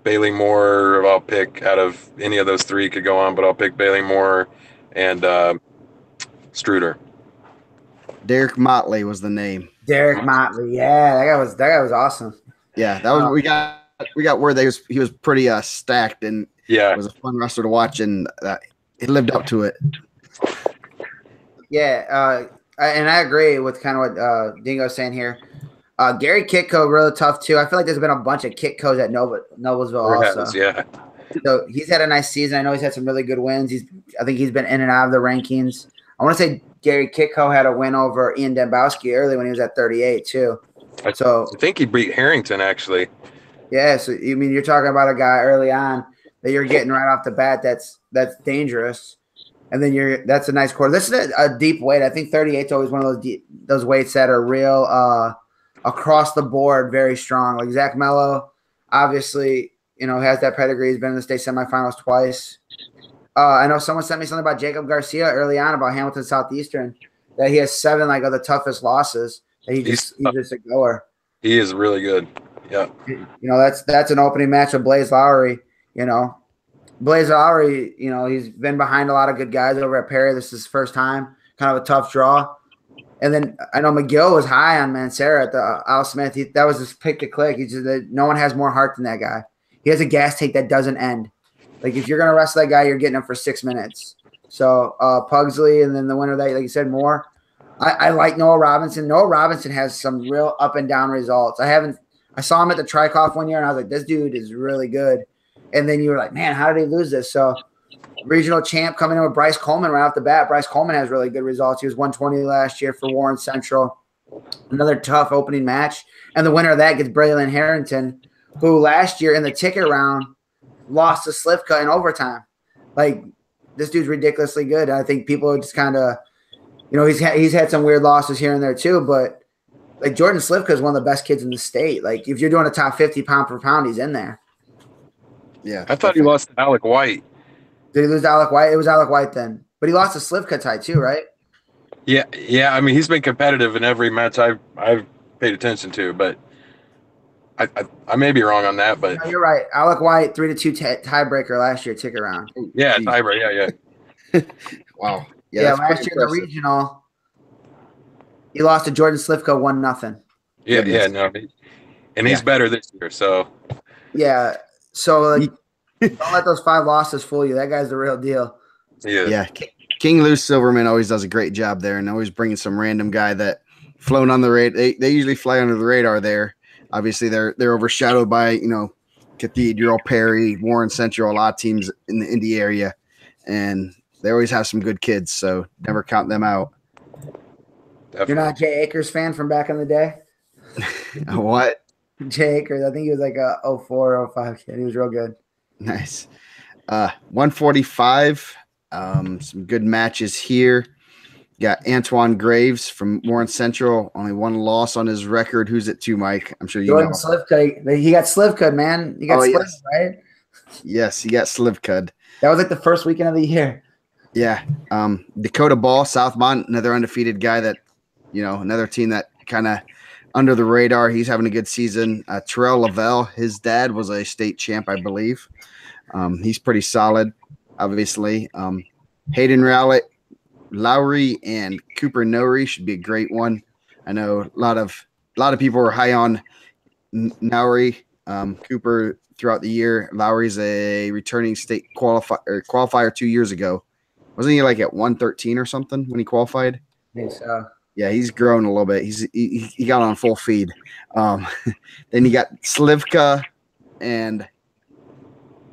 Bailey Moore, I'll pick out of any of those three could go on, but I'll pick Bailey Moore and Struder. Derek Motley was the name. Derek Motley, yeah, that guy was awesome. Yeah, that was we got word that he was pretty stacked, and yeah, it was a fun wrestler to watch, and he lived up to it. Yeah, and I agree with kind of what Dingo's saying here. Gary Kitco really tough too. I feel like there's been a bunch of Kitcos at Noblesville also. Yeah. So he's had a nice season. I know he's had some really good wins. I think he's been in and out of the rankings. I want to say Gary Kitco had a win over Ian Dembowski early when he was at 38 too. So I think he beat Harrington actually. Yeah, so I mean you're talking about a guy early on that you're getting right off the bat that's dangerous. And then that's a nice quarter. This is a deep weight. I think 38 is always one of those weights that are real across the board, very strong. Like Zach Mello, obviously, has that pedigree. He's been in the state semifinals twice. I know someone sent me something about Jacob Garcia early on about Hamilton Southeastern, that he has 7 of the toughest losses. That he's just a goer. He is really good. Yeah. That's an opening match with Blaze Lowry. Blaze Lowry, he's been behind a lot of good guys over at Perry. This is his first time. Kind of a tough draw. And then I know McGill was high on Mancera at the Al Smith. That was his pick to click. He said no one has more heart than that guy. He has a gas tank that doesn't end. Like if you're gonna wrestle that guy, you're getting him for 6 minutes. So Pugsley, and then the winner that, like you said, Moore. I like Noah Robinson. Noah Robinson has some real up and down results. I saw him at the Trikoff one year, and I was like, this dude is really good. And then you were like, man, how did he lose this? So regional champ coming in with Bryce Coleman right off the bat. Bryce Coleman has really good results. He was 120 last year for Warren Central. Another tough opening match. And the winner of that gets Braylon Harrington, who last year in the ticket round lost to Slivka in overtime. Like, this dude's ridiculously good. I think people are just kind of, he's had some weird losses here and there too, but like Jordan Slivka is one of the best kids in the state. Like if you're doing a top 50 pound per pound, he's in there. Yeah. I thought he lost to Alec White. Did he lose to Alec White? It was Alec White then. But he lost to Slivka tie too, right? Yeah. I mean, he's been competitive in every match I've paid attention to, but I may be wrong on that. But no, you're right. Alec White 3-2 tiebreaker last year, ticket round. Yeah, tiebreaker. Yeah. Wow. Yeah, last year the regional, he lost to Jordan Slivka 1-0. Yeah. And he's better this year. So yeah. So don't let those 5 losses fool you. That guy's the real deal. Yeah. King Lou Silverman always does a great job there, and always bringing some random guy that flown on the radar. They usually fly under the radar there. Obviously, they're overshadowed by Cathedral, Perry, Warren Central, a lot of teams in the Indy area, and they always have some good kids. So never count them out. Definitely. You're not a Jay Akers fan from back in the day? What? Jay Akers, I think he was like a 04, 05 kid. He was real good. Nice. 145. Some good matches here. Got Antoine Graves from Warren Central. Only 1 loss on his record. Who's it to, Mike? I'm sure you Jordan know. Slivka. He got Slivka, man. He got Slivka, yes. right? Yes, he got Slivka. That was like the first weekend of the year. Yeah. Dakota Ball, Southmont, another undefeated guy that, another team that kind of under the radar. He's having a good season. Terrell Lavelle, his dad was a state champ, I believe. He's pretty solid, obviously. Hayden Rowlett, Lowry, and Cooper Nori should be a great one. I know a lot of people were high on Nowry. Cooper throughout the year. Lowry's a returning state qualifier 2 years ago. Wasn't he like at 113 or something when he qualified? I think so. Yeah, he's grown a little bit. He got on full feed. Then you got Slivka and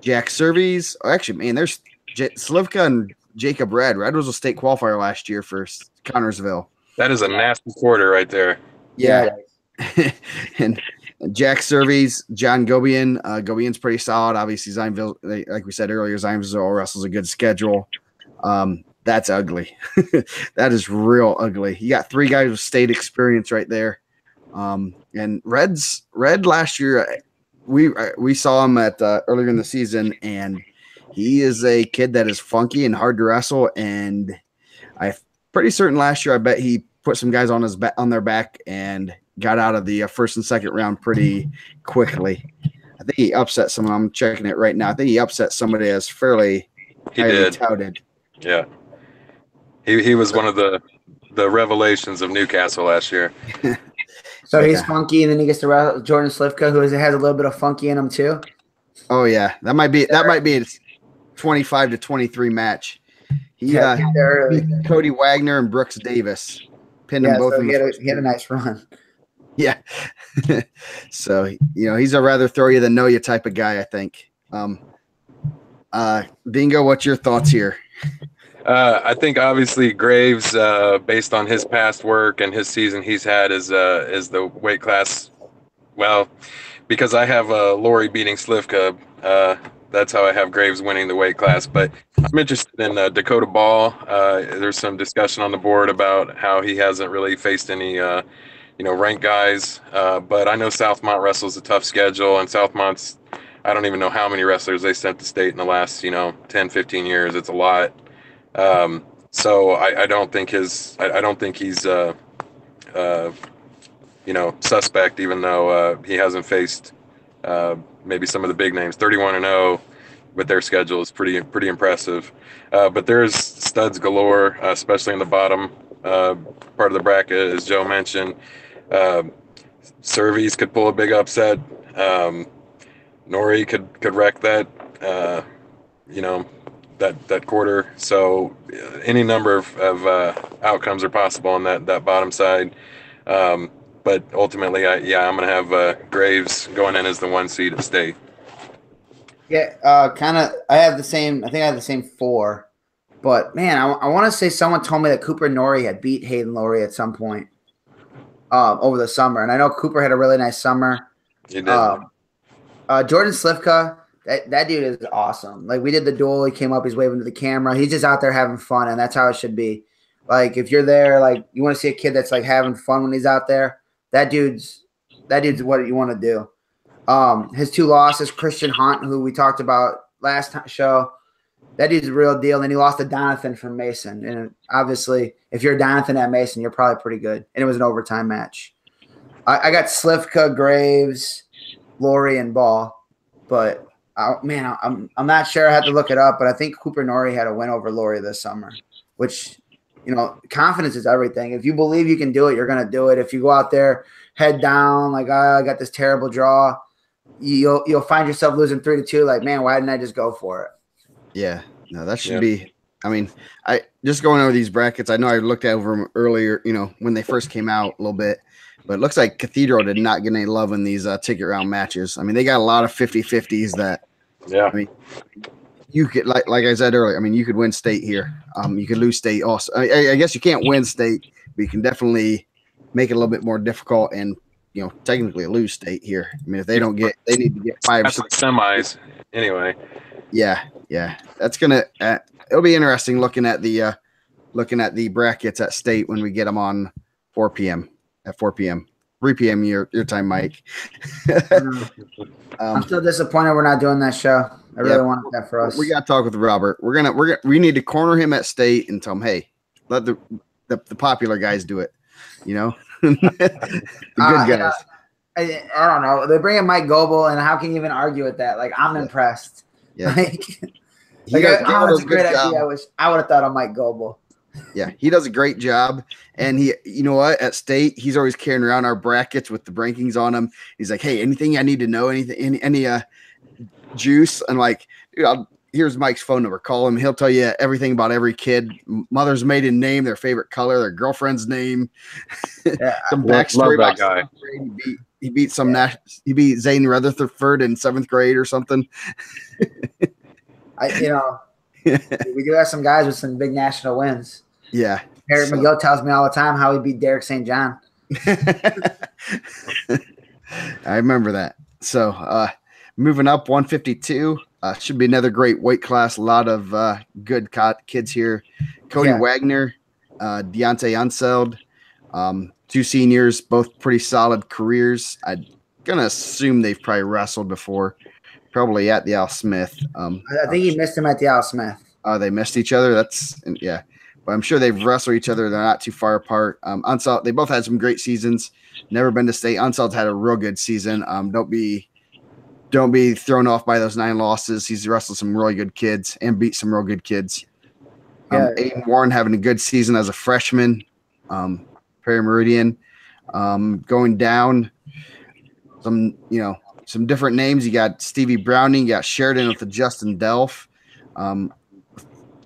Jack Surveys. Oh, actually, man, there's Slivka and Jacob Red. Red was a state qualifier last year for Connorsville. That is a nasty quarter right there. Yeah. And Jack Surveys, John Gobian. Gobian's pretty solid. Obviously, Zionsville, like we said earlier, Zionsville wrestles a good schedule. That's ugly. That is real ugly. You got 3 guys with state experience right there. And Red last year, we saw him at earlier in the season, and he is a kid that is funky and hard to wrestle. And I'm pretty certain last year, I bet he put some guys on their back and got out of the first and second round pretty quickly. I think he upset someone. I'm checking it right now. I think he upset somebody that's fairly highly touted. Yeah. He was one of the revelations of New Castle last year. So he's funky, and then he gets to wrestle Jordan Slivka, who has a little bit of funky in him too. Oh yeah, that might be a 25-23 match. He beat Cody Wagner and Brooks Davis, pinned them both. So he had a nice run. Yeah. So he's a rather throw you than know you type of guy, I think. Bingo, what's your thoughts here? I think obviously Graves, based on his past work and his season he's had, is the weight class. Well, because I have Lori beating Slivka, that's how I have Graves winning the weight class. But I'm interested in Dakota Ball. There's some discussion on the board about how he hasn't really faced any, ranked guys. But I know Southmont wrestles a tough schedule, and Southmont's, I don't even know how many wrestlers they sent to state in the last, 10, 15 years. It's a lot. So I don't think he's suspect, even though he hasn't faced maybe some of the big names. 31-0 with their schedule is pretty impressive. But there's studs galore, especially in the bottom part of the bracket, as Joe mentioned. Surveys could pull a big upset. Nori could wreck that. That quarter. So any number of outcomes are possible on that bottom side. But ultimately, I'm going to have Graves going in as the 1 seed at state. Yeah, kind of. I have the same 4. But, man, I want to say someone told me that Cooper Nori had beat Hayden Laurie at some point over the summer. And I know Cooper had a really nice summer. He did. Jordan Slivka, that dude is awesome. Like, we did the duel. He came up. He's waving to the camera. He's just out there having fun, and that's how it should be. Like, if you're there, like, you want to see a kid that's, like, having fun when he's out there, that dude's what you want to do. His 2 losses, Christian Hunt, who we talked about last show, that dude's a real deal. And he lost to Donathan from Mason. And obviously, if you're Donathan at Mason, you're probably pretty good. And it was an overtime match. I got Slivka, Graves, Laurie, and Ball. But, I'm not sure. I had to look it up. But I think Cooper Nori had a win over Laurie this summer, which, confidence is everything. If you believe you can do it, you're going to do it. If you go out there, head down, like, I got this terrible draw, you'll find yourself losing 3-2. Like, man, why didn't I just go for it? Yeah, no, that should be. I mean, I just going over these brackets. I know I looked over them earlier, when they first came out a little bit, but it looks like Cathedral did not get any love in these ticket round matches. I mean, they got a lot of 50-50s that. Yeah. I mean, you could like I said earlier. I mean, you could win state here. You could lose state also. I guess you can't win state, but you can definitely make it a little bit more difficult and technically lose state here. I mean, if they don't get, they need to get 5 or 6 semis anyway. Yeah. That's gonna. It'll be interesting looking at the brackets at state when we get them on 4 p.m. at 4 p.m. 3 p.m. your time, Mike. I'm still disappointed we're not doing that show. I really wanted that for us. We got to talk with Robert. We need to corner him at state and tell him, hey, let the popular guys do it. The good guys. I don't know. They bring in Mike Goebel, and how can you even argue with that? Like, I'm impressed. Yeah. That's a great idea. I would have thought of Mike Goebel. Yeah, he does a great job. And he, at state, he's always carrying around our brackets with the rankings on them. He's like, hey, anything I need to know, any juice? I'm like, dude, here's Mike's phone number. Call him. He'll tell you everything about every kid, mother's maiden name, their favorite color, their girlfriend's name, Yeah, some Love backstory that about guy. seventh grade. He beat some he beat Zane Rutherford in 7th grade or something. we do have some guys with some big national wins. Yeah. Eric McGill tells me all the time how he beat Derek St. John. I remember that. So moving up 152, should be another great weight class. A lot of good kids here. Cody Wagner, Deontay Unseld, 2 seniors, both pretty solid careers. I'm going to assume they've probably wrestled before, probably at the Al Smith. I think he missed him at the Al Smith. They missed each other. Yeah. But I'm sure they've wrestled each other. They're not too far apart. Unseld, they both had some great seasons. Never been to state. Unseld's had a real good season. Don't be thrown off by those 9 losses. He's wrestled some really good kids and beat some real good kids. Aiden Warren having a good season as a freshman. Perry Meridian. Going down some different names. You got Stevie Browning. You got Sheridan with the Justin Delph.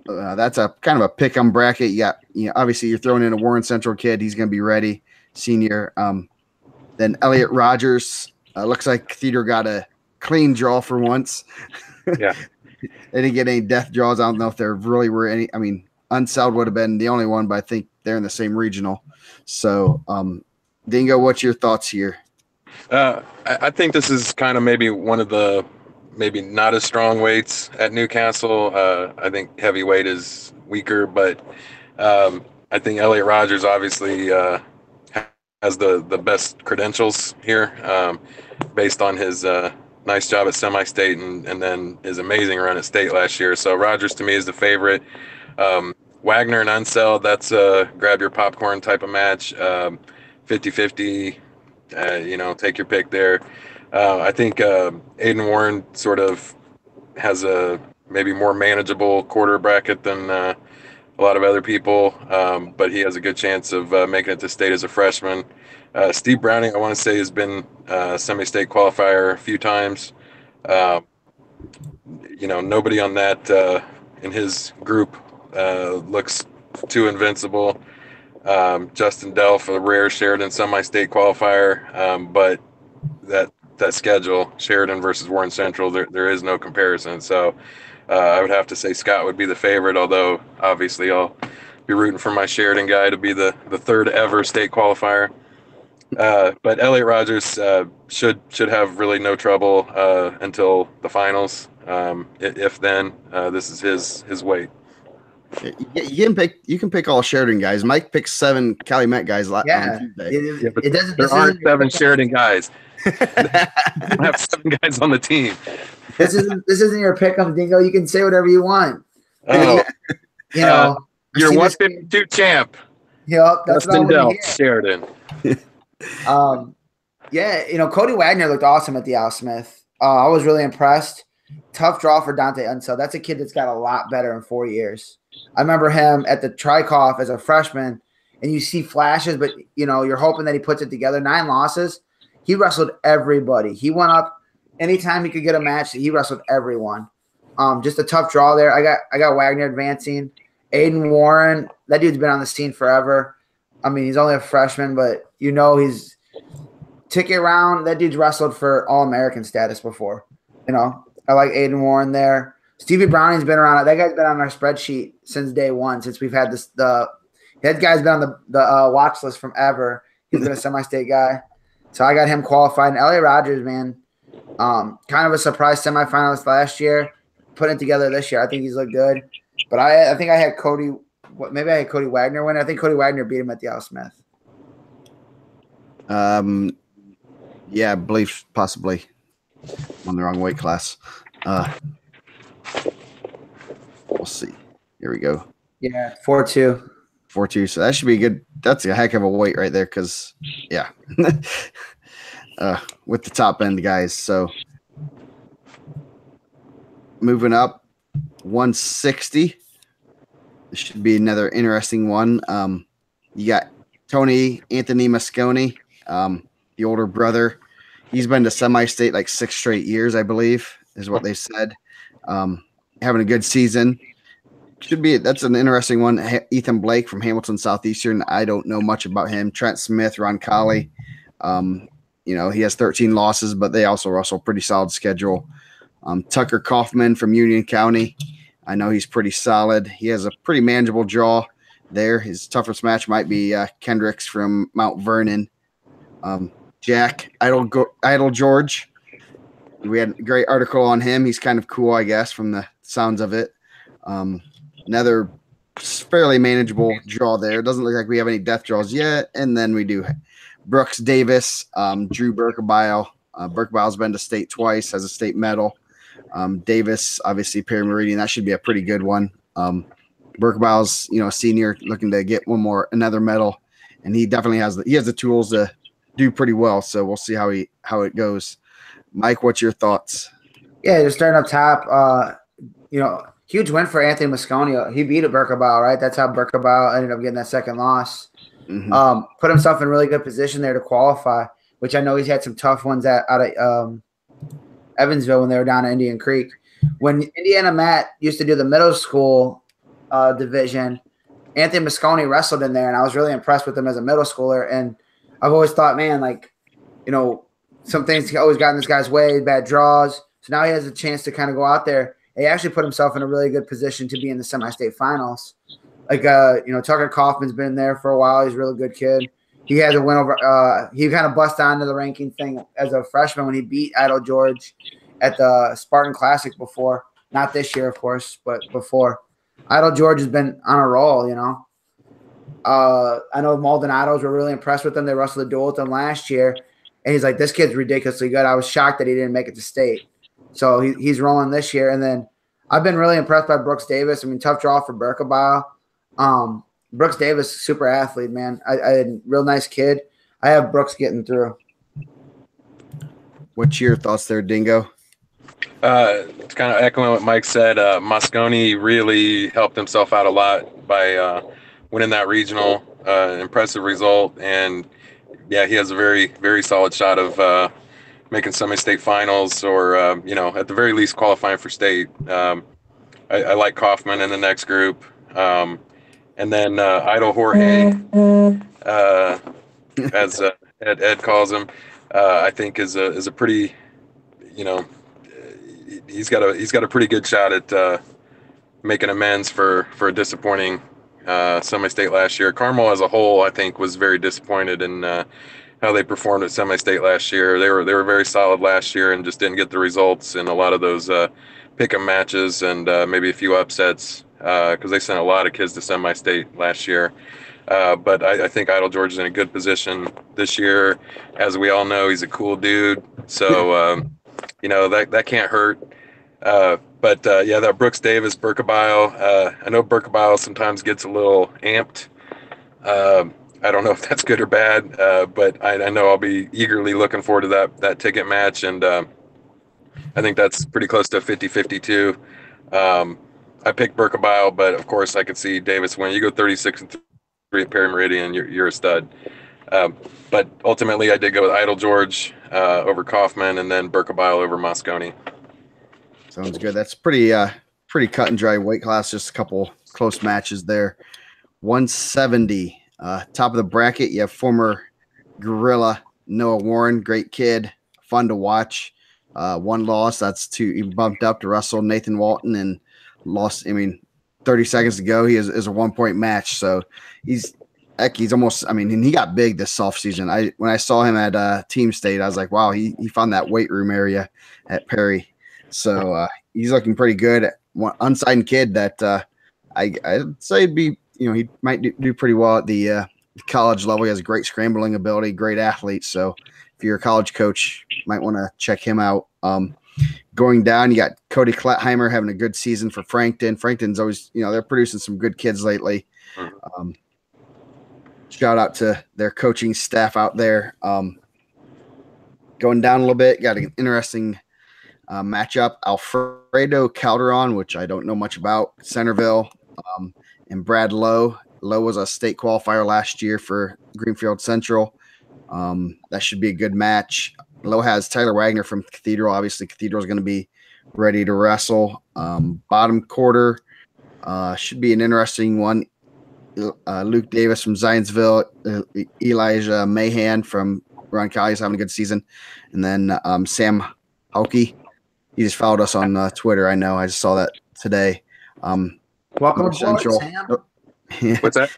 That's a kind of a pick-em bracket. You got, obviously you're throwing in a Warren Central kid. He's going to be ready, senior. Then Elliot Rogers. Looks like Theodore got a clean draw for once. Yeah. They didn't get any death draws. I don't know if there really were any. I mean, Unseld would have been the only one, but I think they're in the same regional. So, Dingo, what's your thoughts here? I think this is kind of maybe one of the maybe not as strong weights at Newcastle. I think heavyweight is weaker, but I think Elliot Rogers obviously has the best credentials here based on his nice job at semi-state and then his amazing run at state last year. So Rogers to me is the favorite. Wagner and Unseld, that's a grab your popcorn type of match. 50-50, take your pick there. I think Aiden Warren sort of has a maybe more manageable quarter bracket than a lot of other people, but he has a good chance of making it to state as a freshman. Steve Browning, I want to say, has been semi-state qualifier a few times. Nobody on that in his group looks too invincible. Justin Delph, a rare Sheridan semi-state qualifier, but that schedule, Sheridan versus Warren Central, there is no comparison. So I would have to say Scott would be the favorite, although obviously I'll be rooting for my Sheridan guy to be the 3rd ever state qualifier. But Elliot Rogers should have really no trouble until the finals. If then, this is his weight. You can pick all Sheridan guys. Mike picked 7 Calumet guys on Tuesday. There aren't 7 Sheridan guys. I have 7 guys on the team. This isn't your pick 'em, Dingo. You can say whatever you want. Oh, you're 152 champ. Yep, that's Justin Delph, Sheridan. Cody Wagner looked awesome at the Al Smith. I was really impressed. Tough draw for Dante Unseld. That's a kid that's got a lot better in 4 years. I remember him at the Trikoff as a freshman, and you see flashes, but you're hoping that he puts it together. 9 losses. He wrestled everybody. He went up anytime he could get a match. He wrestled everyone. Just a tough draw there. I got Wagner advancing. Aiden Warren, that dude's been on the scene forever. I mean, he's only a freshman, but he's ticket round. That dude's wrestled for All-American status before. I like Aiden Warren there. Stevie Browning's been around. That guy's been on our spreadsheet since day one, since we've had this. That guy's been on the watch list from ever. He's been a semi-state guy. So I got him qualified. And Elliot Rogers, man, kind of a surprise semifinalist last year. Putting it together this year. I think he's looked good. But I think I had Cody – maybe I had Cody Wagner win. I think Cody Wagner beat him at the Al Smith. Yeah, I believe possibly on the wrong weight class. We'll see. Here we go. Yeah, 4-2. 4-2. So that should be good. That's a heck of a weight right there because, yeah, with the top end guys. So moving up, 160. This should be another interesting one. You got Tony Anthony Mosconi, the older brother. He's been to semi-state like 6 straight years, I believe, is what they said. having a good season. That's an interesting one. Ethan Blake from Hamilton Southeastern. I don't know much about him. Trent Smith, Ron Colley. He has 13 losses, but they also wrestle pretty solid schedule. Tucker Kaufman from Union County. I know he's pretty solid. He has a pretty manageable draw there. His toughest match might be Kendricks from Mount Vernon. Jack Idle George. We had a great article on him. He's kind of cool, I guess, from the sounds of it. Another fairly manageable draw there. Doesn't look like we have any death draws yet. And then we do Brooks Davis, Drew Berkebile. Berkebile's been to state twice, has a state medal. Davis, obviously, Perry Meridian. That should be a pretty good one. Berkebile's, a senior looking to get another medal. And he definitely has the tools to do pretty well. So we'll see how it goes. Mike, what's your thoughts? Yeah, just starting up top, huge win for Anthony Mosconi. He beat a Berkebile, right? That's how Berkebile ended up getting that second loss. Mm-hmm. Put himself in really good position there to qualify, which I know he's had some tough ones out of Evansville when they were down at Indian Creek. When Indiana Matt used to do the middle school division, Anthony Mosconi wrestled in there, and I was really impressed with him as a middle schooler. And I've always thought, man, some things always got in this guy's way, bad draws. So now he has a chance to kind of go out there. He actually put himself in a really good position to be in the semi-state finals. Tucker Kaufman's been there for a while. He's a really good kid. He has a win over he kind of bust onto the ranking thing as a freshman when he beat Idle George at the Spartan Classic before. Not this year, of course, but before. Idle George has been on a roll, I know Maldonados were really impressed with him. They wrestled a duel with him last year. And he's like, this kid's ridiculously good. I was shocked that he didn't make it to state. So he's rolling this year. And then I've been really impressed by Brooks Davis. I mean, tough draw for Berkebile. Brooks Davis, super athlete, man. I real nice kid. I have Brooks getting through. What's your thoughts there, Dingo? It's kind of echoing what Mike said. Mosconi really helped himself out a lot by winning that regional. Impressive result. And, yeah, he has a very, very solid shot of making semi-state finals or, at the very least qualifying for state. I like Kaufman in the next group. And then Idle Jorge, as Ed calls him, I think is a pretty, he's got a pretty good shot at making amends for a disappointing semi-state last year. Carmel as a whole, I think, was very disappointed in how they performed at semi-state last year. They were very solid last year and just didn't get the results in a lot of those pick-em matches and maybe a few upsets because they sent a lot of kids to semi-state last year. But I think Idle George is in a good position this year. As we all know, he's a cool dude. So, that can't hurt. That Brooks Davis, Berkebile. I know Berkebile sometimes gets a little amped. I don't know if that's good or bad, but I know I'll be eagerly looking forward to that ticket match. And I think that's pretty close to a 50-50 too. I picked Berkebile, but of course I could see Davis win. You go 36-3 at Perry Meridian, you're a stud. But ultimately I did go with Idle George over Kaufman and then Berkebile over Mosconi. Sounds good. That's pretty cut and dry weight class. Just a couple close matches there. 170, top of the bracket. You have former Gorilla Noah Warren, great kid, fun to watch. One loss. He bumped up to wrestle Nathan Walton and lost. 30 seconds to go. He is a 1-point match. So he's almost. And he got big this soft season. When I saw him at Team State, I was like, wow, he found that weight room area at Perry. So he's looking pretty good. One unsigned kid that I'd say he might do pretty well at the college level. He has a great scrambling ability, great athlete. So if you're a college coach, you might want to check him out. Going down, you got Cody Klettheimer having a good season for Frankton. Frankton's always, they're producing some good kids lately. Shout out to their coaching staff out there. Going down a little bit, got an interesting matchup. Alfredo Calderon, which I don't know much about, Centerville, and Brad Lowe. Lowe was a state qualifier last year for Greenfield Central. That should be a good match. Low has Tyler Wagner from Cathedral. Obviously, Cathedral is going to be ready to wrestle. Bottom quarter should be an interesting one. Luke Davis from Zionsville, Elijah Mahan from Roncalli is having a good season, and then Sam Hauke. He just followed us on Twitter. I know. I just saw that today. Welcome aboard, Central. Sam. What's that?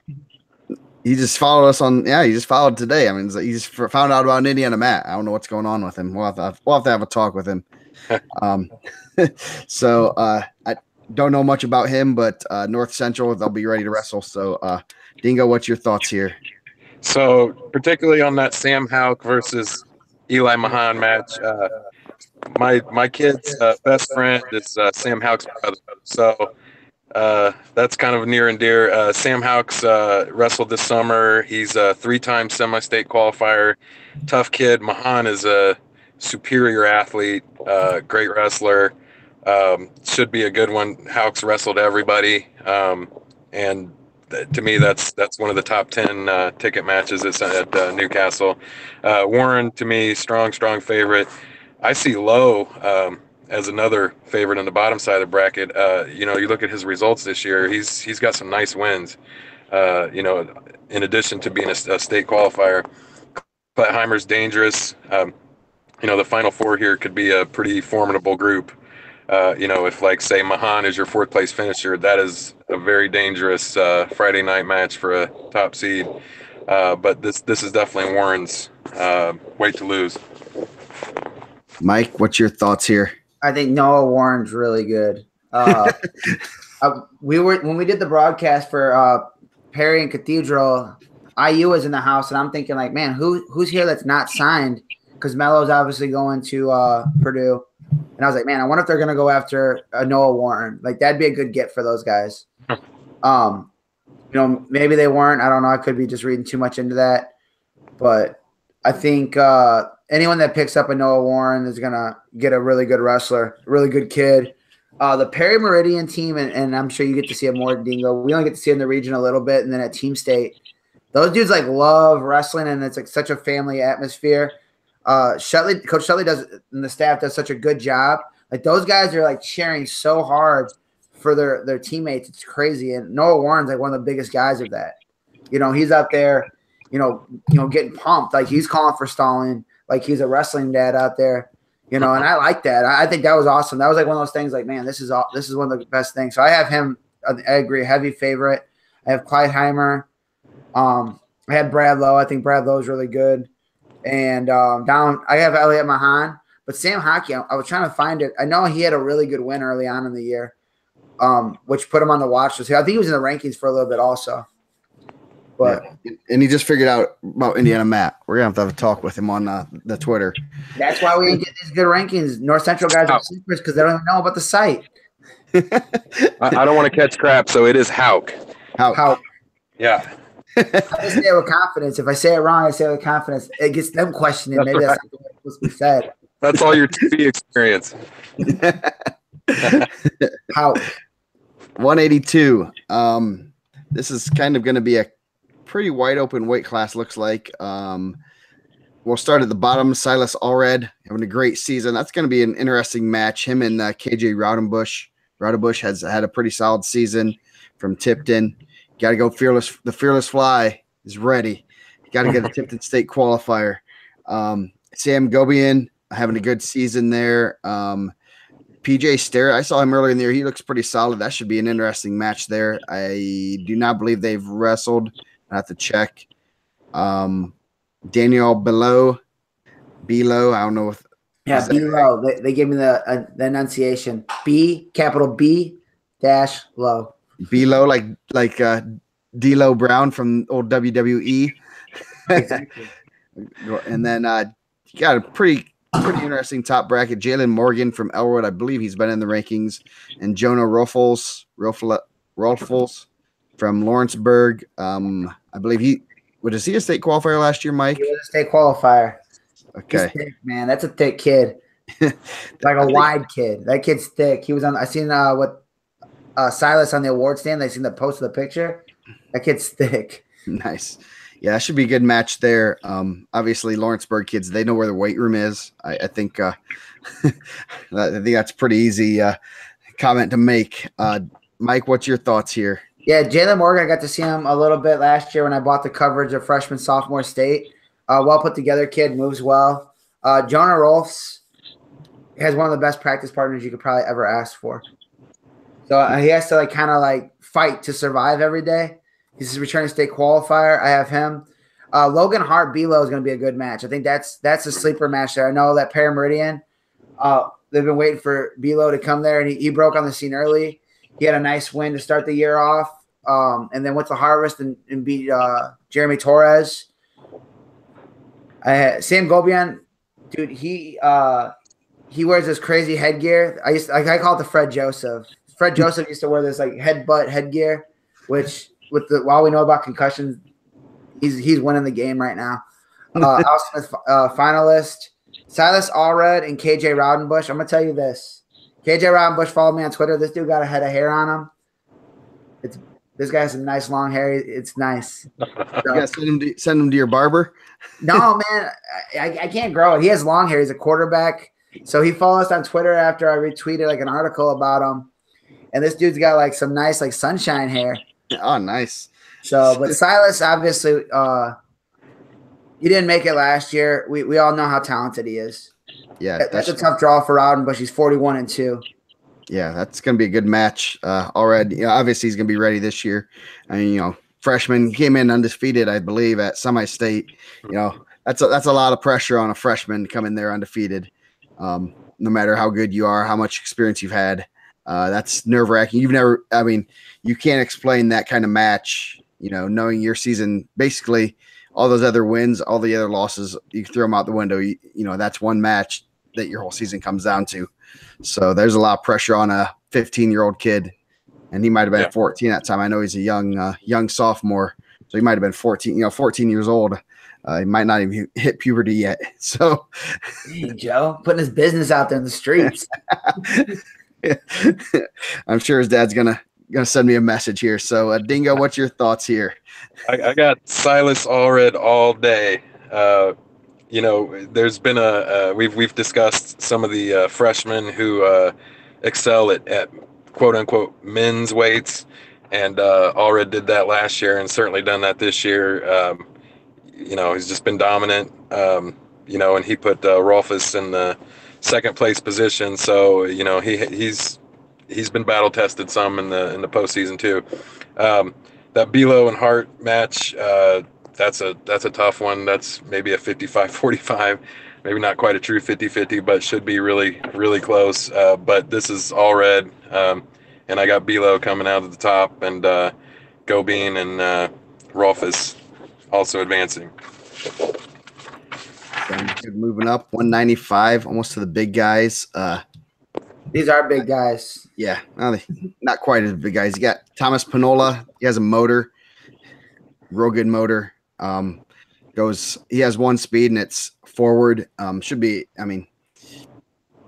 He just followed us on. Yeah, he just followed today. I mean, he just found out about Indiana Matt. I don't know what's going on with him. We'll have to have a talk with him. So I don't know much about him, but North Central, they'll be ready to wrestle. So Dingo, what's your thoughts here? So particularly on that Sam Houck versus Eli Mahan match, my kid's best friend is Sam Houck's brother. So that's kind of near and dear. Sam Houck's wrestled this summer. He's a 3-time semi-state qualifier. Tough kid. Mahan is a superior athlete, great wrestler. Should be a good one. Houck's wrestled everybody. And to me, that's one of the top 10 ticket matches at Newcastle. Warren, to me, strong favorite. I see Lowe as another favorite on the bottom side of the bracket. You look at his results this year, he's got some nice wins. In addition to being a state qualifier. Klettheimer's dangerous. The Final Four here could be a pretty formidable group. If like say Mahan is your 4th place finisher, that is a very dangerous Friday night match for a top seed. But this is definitely Warren's weight to lose. Mike, what's your thoughts here? I think Noah Warren's really good. When we did the broadcast for Perry and Cathedral, IU was in the house, and I'm thinking like, man, who's here that's not signed? Because Melo's obviously going to Purdue. And I was like, man, I wonder if they're going to go after Noah Warren. Like, that'd be a good get for those guys. Maybe they weren't. I don't know. I could be just reading too much into that. But I think anyone that picks up a Noah Warren is going to get a really good wrestler, really good kid. The Perry Meridian team, and I'm sure you get to see it more, Dingo. We only get to see it in the region a little bit, and then at Team State. Those dudes, like, love wrestling, and it's like such a family atmosphere. Coach Shetley and the staff does such a good job. Like, those guys are like cheering so hard for their teammates. It's crazy. And Noah Warren's like one of the biggest guys of that. He's out there, getting pumped. Like, he's calling for stalling. Like, he's a wrestling dad out there, and I like that. I think that was awesome. That was like one of those things like, man, this is one of the best things. So I have him, I agree, heavy favorite. I have Klettheimer. I had Brad Lowe. I think Brad Lowe is really good. And down, I have Elliot Mahan, but Sam Hauke, I was trying to find it. I know he had a really good win early on in the year, which put him on the watch list. I think he was in the rankings for a little bit also. But and he just figured out about Indiana Matt. We're gonna have to have a talk with him on the Twitter. That's why we didn't get these good rankings. North Central guys are secrets because they don't even know about the site. I don't want to catch crap, so it is Hauck. Hauck. Yeah. I just say it with confidence. If I say it wrong, I say it with confidence. It gets them questioning. Maybe that's not what's supposed to be said. That's all your TV experience. Hauck. 182. This is kind of going to be a pretty wide open weight class, looks like. We'll start at the bottom. Silas Allred having a great season. That's going to be an interesting match. Him and KJ Raudenbush. Raudenbush has had a pretty solid season from Tipton. Got to go fearless. The Fearless Fly is ready. Got to get a Tipton State qualifier. Sam Gobian having a good season there. PJ Sterrett, I saw him earlier in the year. He looks pretty solid. That should be an interesting match there. I do not believe they've wrestled. I have to check. Daniel Below. I don't know if. Yeah, Below. They gave me the enunciation. Capital B dash low. Below, like D'Lo Brown from old WWE. Exactly. And then you got a pretty interesting top bracket. Jalen Morgan from Elwood, I believe he's been in the rankings, and Jonah Ruffles from Lawrenceburg. I believe was he a state qualifier last year, Mike? He was a state qualifier. Okay, he's thick, man, that's a thick kid, like a wide kid. That kid's thick. He was on. I seen what Silas on the award stand. I seen the post of the picture. That kid's thick. Nice. Yeah, that should be a good match there. Obviously, Lawrenceburg kids, they know where the weight room is. I think I think that's pretty easy comment to make. Mike, what's your thoughts here? Yeah, Jalen Morgan, I got to see him a little bit last year when I bought the coverage of freshman, sophomore state. Well put together kid, moves well. Jonah Rolfs has one of the best practice partners you could probably ever ask for. So he has to kind of fight to survive every day. He's a returning state qualifier. I have him. Logan Hart Belo is going to be a good match. I think that's a sleeper match there. I know that Perry Meridian, they've been waiting for Belo to come there, and he broke on the scene early. He had a nice win to start the year off, and then went to Harvest and beat Jeremy Torres. Sam Gobian, dude, he wears this crazy headgear. I call it the Fred Joseph. Fred Joseph used to wear this headbutt headgear, which while we know about concussions, he's winning the game right now. Al Smith finalist, Silas Allred and KJ Rowdenbush. I'm gonna tell you this. KJ Rowdenbush followed me on Twitter. This dude got a head of hair on him. This guy has some nice long hair. It's nice. You gotta send him to your barber. No, man, I can't grow it. He has long hair. He's a quarterback. So he followed us on Twitter after I retweeted an article about him. And this dude's got some nice sunshine hair. Oh, nice. So, but Silas, obviously, he didn't make it last year. We all know how talented he is. Yeah, that's a tough draw for Rowdenbush. He's 41-2. Yeah, that's going to be a good match already. Obviously, he's going to be ready this year. I mean, freshman, he came in undefeated, I believe, at semi-state. That's a lot of pressure on a freshman to come in there undefeated. No matter how good you are, how much experience you've had, that's nerve-wracking. You can't explain that kind of match. Knowing your season, basically all those other wins, all the other losses, you throw them out the window. That's one match that your whole season comes down to. So there's a lot of pressure on a 15-year-old kid, and he might have been 14 at that time. I know he's a young sophomore, so he might have been 14. 14 years old. He might not even hit puberty yet. So, hey, Joe, putting his business out there in the streets. I'm sure his dad's gonna send me a message here. So, Dingo, what's your thoughts here? I got Silas Allred all day. There's been we've discussed some of the freshmen who excel at quote unquote men's weights, and Allred did that last year and certainly done that this year. He's just been dominant. And he put Rolfus in the second place position. So he's been battle tested some in the postseason too. That Belo and Hart match, that's a tough one. That's maybe a 55-45, maybe not quite a true 50-50, but should be really, really close. But this is all red. And I got Belo coming out at the top, and Gobin and Rolfus also advancing. Moving up 195, almost to the big guys. These are big guys. Yeah, not quite as big guys. You got Thomas Panola. He has a motor, real good motor. He has one speed and it's forward. Should be,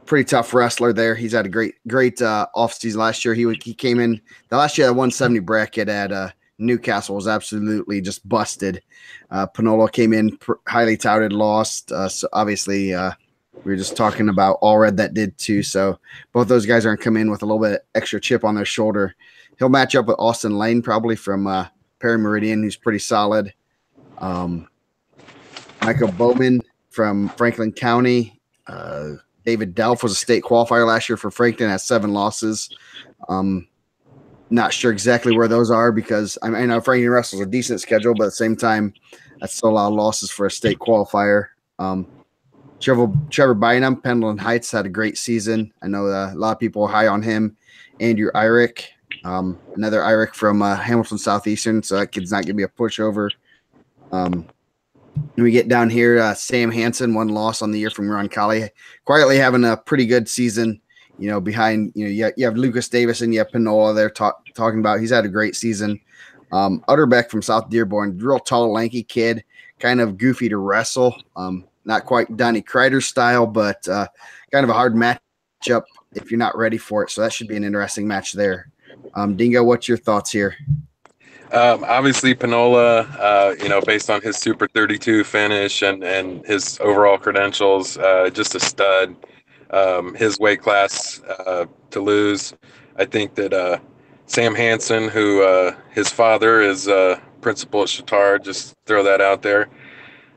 pretty tough wrestler there. He's had a great off season last year. He came in the last year. The 170 bracket at Newcastle was absolutely just busted. Panola came in highly touted, lost. So obviously, we were just talking about Allred that did too. So both those guys are going to come in with a little bit extra chip on their shoulder. He'll match up with Austin Lane probably from Perry Meridian, who's pretty solid. Michael Bowman from Franklin County. David Delph was a state qualifier last year for Franklin, has 7 losses. Not sure exactly where those are because I know Franklin wrestles a decent schedule, but at the same time, that's still a lot of losses for a state qualifier. Trevor Bynum, Pendleton Heights, had a great season. I know a lot of people are high on him. Andrew Irick, another Irick from Hamilton Southeastern, so that kid's not going to be a pushover. We get down here, Sam Hansen, 1 loss on the year from Roncalli, quietly having a pretty good season. Behind you have Lucas Davis and you have Panola there talking about. He's had a great season. Utterbeck from South Dearborn, real tall, lanky kid, kind of goofy to wrestle. Not quite Donnie Kreider style, but kind of a hard matchup if you're not ready for it. So that should be an interesting match there. Dingo, what's your thoughts here? Obviously, Panola, based on his Super 32 finish and his overall credentials, just a stud. His weight class to lose. I think that Sam Hansen, who his father is principal at Chatard, just throw that out there.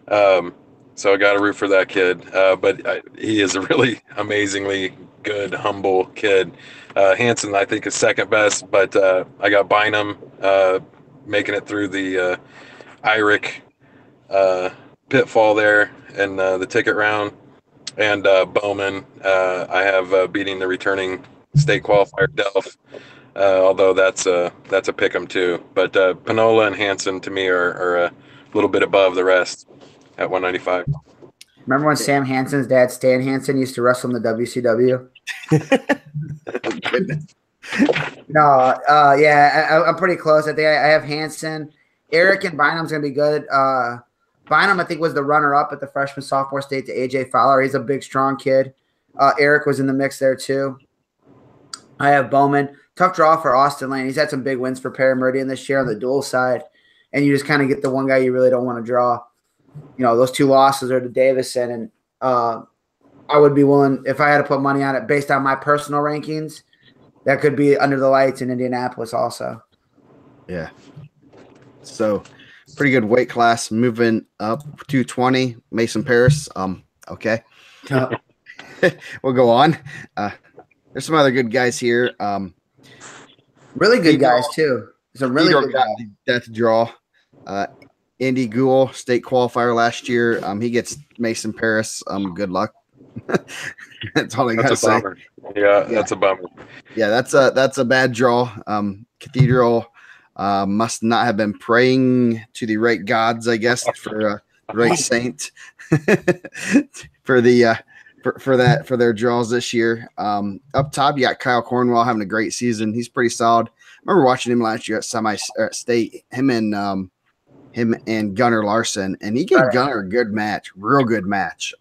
So I got to root for that kid. But he is a really amazingly good, humble kid. Hansen, I think, is second best, but I got Bynum making it through the IRIC pitfall there in the ticket round. And Bowman, I have beating the returning state qualifier Delph, although that's a pick 'em too. But Panola and Hansen to me are a little bit above the rest at 195. Remember when Sam Hansen's dad, Stan Hansen, used to wrestle in the WCW? No, yeah, I'm pretty close. I think I have Hansen. Eric and Bynum's going to be good. Bynum, I think, was the runner-up at the freshman-sophomore state to A.J. Fowler. He's a big, strong kid. Eric was in the mix there, too. I have Bowman. Tough draw for Austin Lane. He's had some big wins for Parameridian this year on the dual side, and you just kind of get the one guy you really don't want to draw. Those two losses are to Davison, and I would be willing, if I had to put money on it based on my personal rankings, that could be under the lights in Indianapolis also. Yeah. So pretty good weight class. Moving up 220, Mason Paris. Okay. We'll go on. There's some other good guys here. Really good guys too. Some really good guys. Death draw. Andy Gould, state qualifier last year. He gets Mason Paris. Good luck. That's all I got to say. Bummer. Yeah, that's a bummer. Yeah, that's a bad draw. Cathedral must not have been praying to the right gods, I guess, for the right saint for their draws this year. Up top, you got Kyle Cornwell having a great season. He's pretty solid. I remember watching him last year at state. Him and Gunnar Larson, and he gave Gunnar a good match, real good match.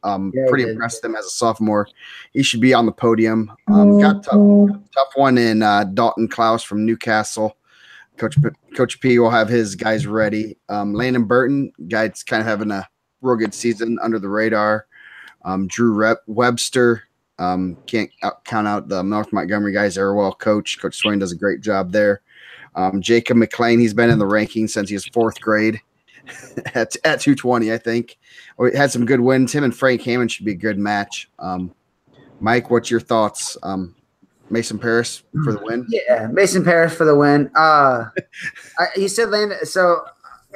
Pretty impressed with him as a sophomore. He should be on the podium. Got tough one in Dalton Klaus from New Castle. Coach P will have his guys ready. Landon Burton, guy's kind of having a real good season under the radar. Drew Webster, can't count out the North Montgomery guys. They're well coached. Coach Swain does a great job there. Jacob McLean, he's been in the rankings since he was fourth grade at 220, I think. He had some good wins. Him and Frank Hammond should be a good match. Mike, what's your thoughts? Mason Paris for the win? Yeah, Mason Paris for the win. You said Landon. So,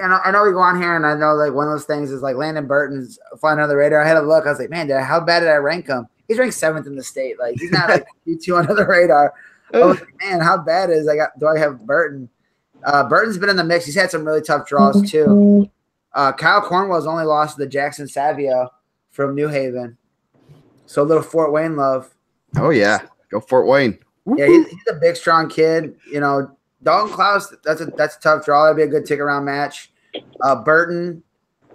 I know we go on here, and I know like one of those things is like Landon Burton's flying under the radar. I had a look. I was like, man, how bad did I rank him? He's ranked 7th in the state. Like he's not like Q2 under the radar. I was like, man, how bad do I have Burton? Burton's been in the mix. He's had some really tough draws too. Kyle Cornwell's only lost to the Jackson Savio from New Haven. So a little Fort Wayne love. Oh yeah, go Fort Wayne. Yeah, he's a big, strong kid. Dalton Klaus, that's a tough draw. That'd be a good tick around match. Burton,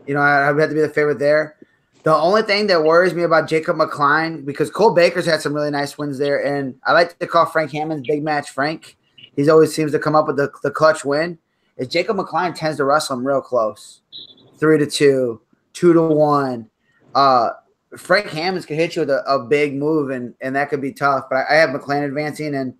I would have to be the favorite there. The only thing that worries me about Jacob McCline, because Cole Baker's had some really nice wins there, and I like to call Frank Hammond's big match Frank. He always seems to come up with the clutch win. Is Jacob McCline tends to wrestle him real close, 3-2, 2-1. Frank Hammonds could hit you with a big move, and that could be tough. But I have McClain advancing, and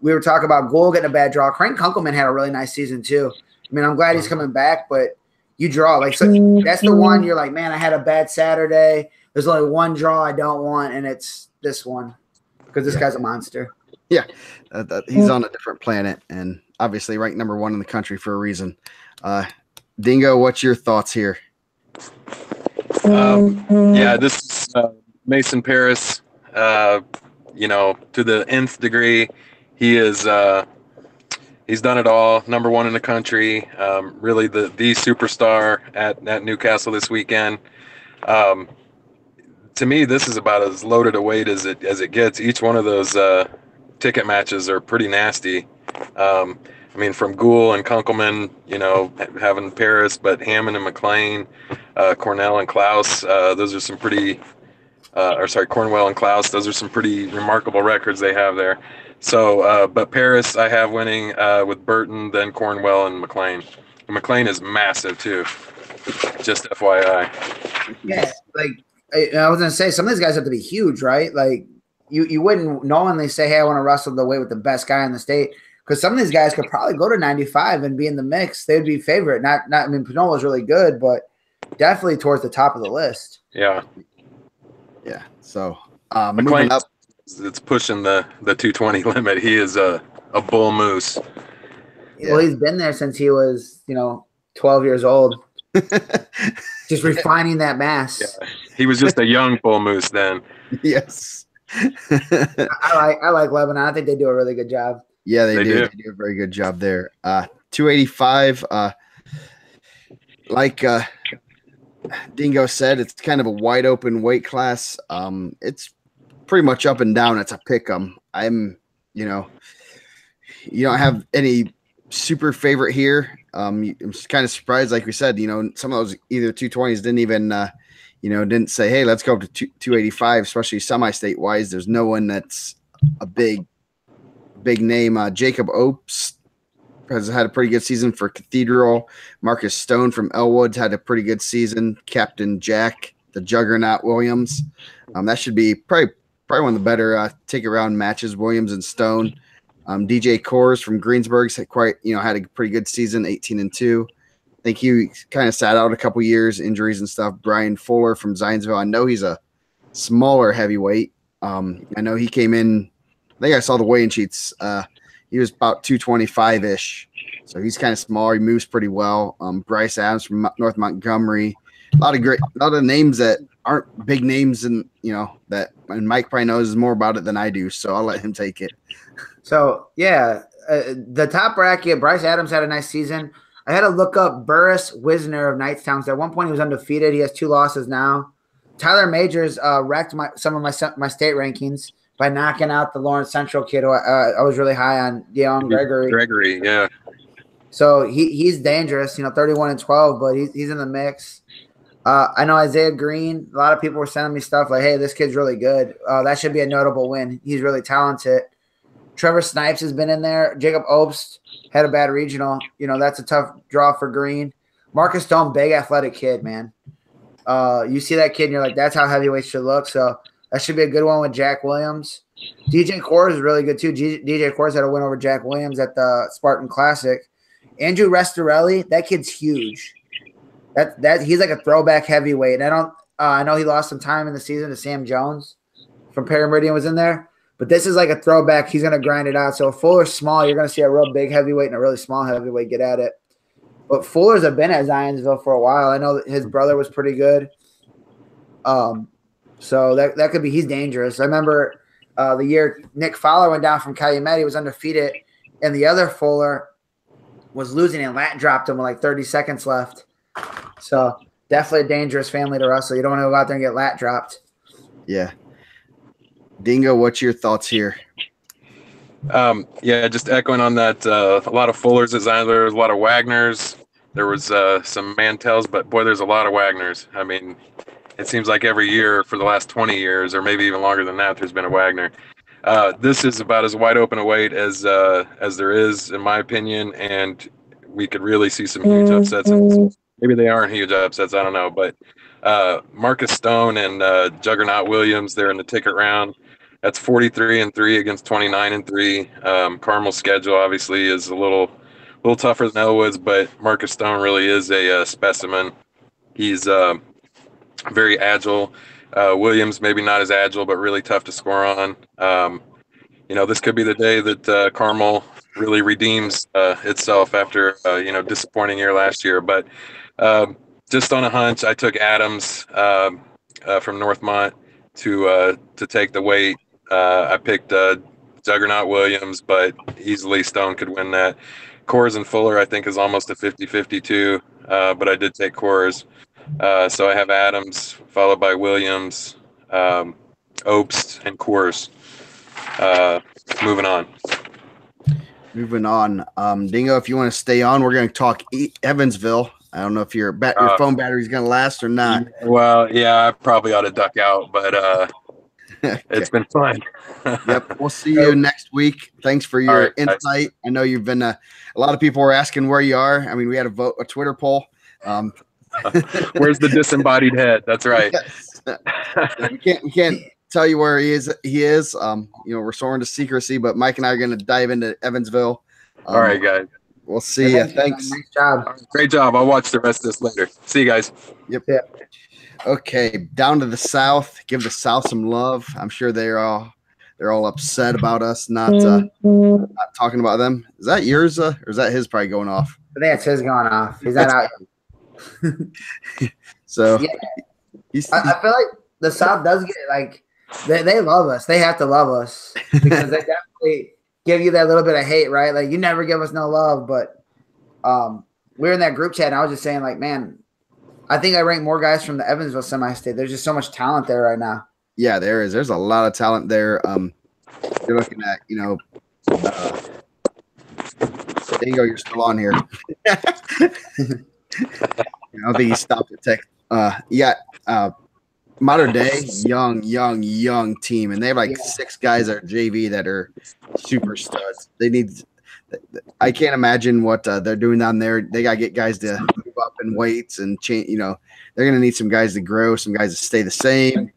we were talking about Gould getting a bad draw. Crank Kunkelman had a really nice season too. I mean, I'm glad he's coming back, but you draw. So that's the one you're like, man, I had a bad Saturday. There's only one draw I don't want, and it's this one because this guy's a monster. Yeah, he's on a different planet, and obviously ranked number 1 in the country for a reason. Dingo, what's your thoughts here? This is Mason Paris. To the nth degree, he is. He's done it all. Number 1 in the country. Really, the superstar at Newcastle this weekend. To me, this is about as loaded a weight as it gets. Each one of those ticket matches are pretty nasty. From Gould and Kunkelman, having Paris, but Hammond and McLean, Cornell and Klaus, those are some pretty Cornwell and Klaus. Those are some pretty remarkable records they have there. So, but Paris I have winning with Burton, then Cornwell and McLean. And McLean is massive too. Just FYI. Yeah, like I was gonna say, some of these guys have to be huge, right? Like you wouldn't knowingly say, "Hey, I want to wrestle the weight with the best guy in the state," because some of these guys could probably go to 95 and be in the mix. They'd be favorite. Not. I mean, Pinola's really good, but definitely towards the top of the list. Yeah. Yeah. So McLean, up, it's pushing the 220 limit. He is a bull moose. Yeah. Well, he's been there since he was 12 years old. Just refining that mass. Yeah. He was just a young bull moose then. Yes. I like Lebanon. I think they do a really good job. Yeah, they do. They do a very good job there. 285. Like Dingo said, it's kind of a wide open weight class. It's pretty much up and down. It's a pick 'em. You don't have any super favorite here. I'm kind of surprised, like we said, some of those either 220s didn't even, didn't say, hey, let's go up to 285, especially semi-state wise. There's no one that's a big name. Jacob Opes has had a pretty good season for Cathedral. Marcus Stone from Elwood had a pretty good season. Captain Jack, the Juggernaut Williams. That should be probably one of the better take around matches, Williams and Stone. DJ Kors from Greensburg's had had a pretty good season, 18-2. I think he kind of sat out a couple years, injuries and stuff. Brian Fuller from Zionsville. I know he's a smaller heavyweight. I know he came in. I think I saw the weigh-in sheets. He was about 225-ish, so he's kind of smaller. He moves pretty well. Bryce Adams from North Montgomery. A lot of names that aren't big names, and and Mike probably knows more about it than I do, so I'll let him take it. So yeah, the top bracket. Bryce Adams had a nice season. I had to look up Burris Wisner of Knightstown. At one point, he was undefeated. He has 2 losses now. Tyler Majors wrecked some of my state rankings by knocking out the Lawrence Central kid. Who I was really high on, Deion Gregory. Gregory, yeah. So he's dangerous. 31-12, but he's in the mix. I know Isaiah Green. A lot of people were sending me stuff like, "Hey, this kid's really good." That should be a notable win. He's really talented. Trevor Snipes has been in there. Jacob Obst had a bad regional. That's a tough draw for Green. Marcus Stone, big athletic kid, man. You see that kid and you're like, that's how heavyweights should look. So that should be a good one with Jack Williams. DJ Kors is really good too. DJ Kors had a win over Jack Williams at the Spartan Classic. Andrew Restorelli, that kid's huge. That he's like a throwback heavyweight. And I know he lost some time in the season to Sam Jones from Perry Meridian was in there. But this is like a throwback. He's going to grind it out. So if Fuller's small, you're going to see a real big heavyweight and a really small heavyweight get at it. But Fuller's have been at Zionsville for a while. I know that his brother was pretty good. So that could be – he's dangerous. I remember the year Nick Fowler went down from Calumet, he was undefeated, and the other Fuller was losing and lat dropped him with like 30 seconds left. So definitely a dangerous family to wrestle. You don't want to go out there and get lat dropped. Yeah. Dingo, what's your thoughts here? Yeah, just echoing on that. A lot of Fullers at Zionsville. There was a lot of Wagners. There was some Mantels, but boy, there's a lot of Wagners. I mean, it seems like every year for the last 20 years, or maybe even longer than that, there's been a Wagner. This is about as wide open a weight as there is, in my opinion, and we could really see some huge upsets. Maybe they aren't huge upsets, I don't know, but Marcus Stone and Juggernaut Williams, they're in the ticket round. That's 43-3 against 29-3. Carmel's schedule obviously is a little tougher than Elwood's, but Marcus Stone really is a specimen. He's very agile. Williams maybe not as agile, but really tough to score on. This could be the day that Carmel really redeems itself after disappointing year last year. But just on a hunch, I took Adams from Northmont to take the weight. I picked Juggernaut Williams, but easily Stone could win that. Kors and Fuller, I think, is almost a 50-50 too, but I did take Kors. So I have Adams, followed by Williams, Obst, and Kors. Moving on. Dingo, if you want to stay on, we're going to talk Evansville. I don't know if your phone battery's gonna last or not. Well, yeah, I probably ought to duck out, but it's been fun. Yep, we'll see you next week. Thanks for your insight. Guys. I know you've been a lot of people were asking where you are. I mean, we had a Twitter poll. Where's the disembodied head? That's right. Yes. we can't tell you where he is. We're sworn to secrecy, but Mike and I are going to dive into Evansville. All right, guys. We'll see you. Thanks. Nice job. Great job. I'll watch the rest of this later. See you guys. Yep. Yeah. Okay, down to the South. Give the South some love. I'm sure they're all upset about us not talking about them. Is that yours, or is that his probably going off? I think it's his going off. He's not out. So yeah. I feel like the South does get like they love us. They have to love us because they definitely give you that little bit of hate, right? Like you never give us no love, but we were in that group chat and I was just saying like, man, I think I rank more guys from the Evansville semi-state. There's just so much talent there right now. Yeah, there is. There's a lot of talent there. You're looking at, there you go. You're still on here. I don't think he stopped at tech. Modern day, young team, and they have like 6 guys that are JV that are super studs. They need. I can't imagine what they're doing down there. They gotta get guys to move up in weights and change. They're gonna need some guys to grow, some guys to stay the same.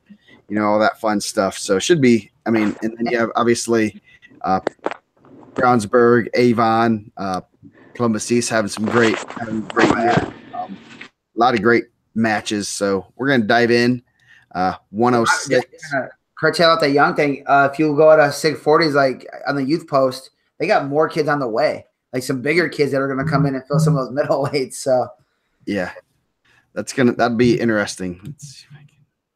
All that fun stuff. So it should be. I mean, and then you have obviously Brownsburg, Avon, Columbus East having great year. A lot of great matches. So we're gonna dive in. 106. Curtail out the young thing. If you go to SIG 40s, like on the youth post, they got more kids on the way. Like some bigger kids that are gonna come in and fill some of those middleweights. So yeah, that'd be interesting.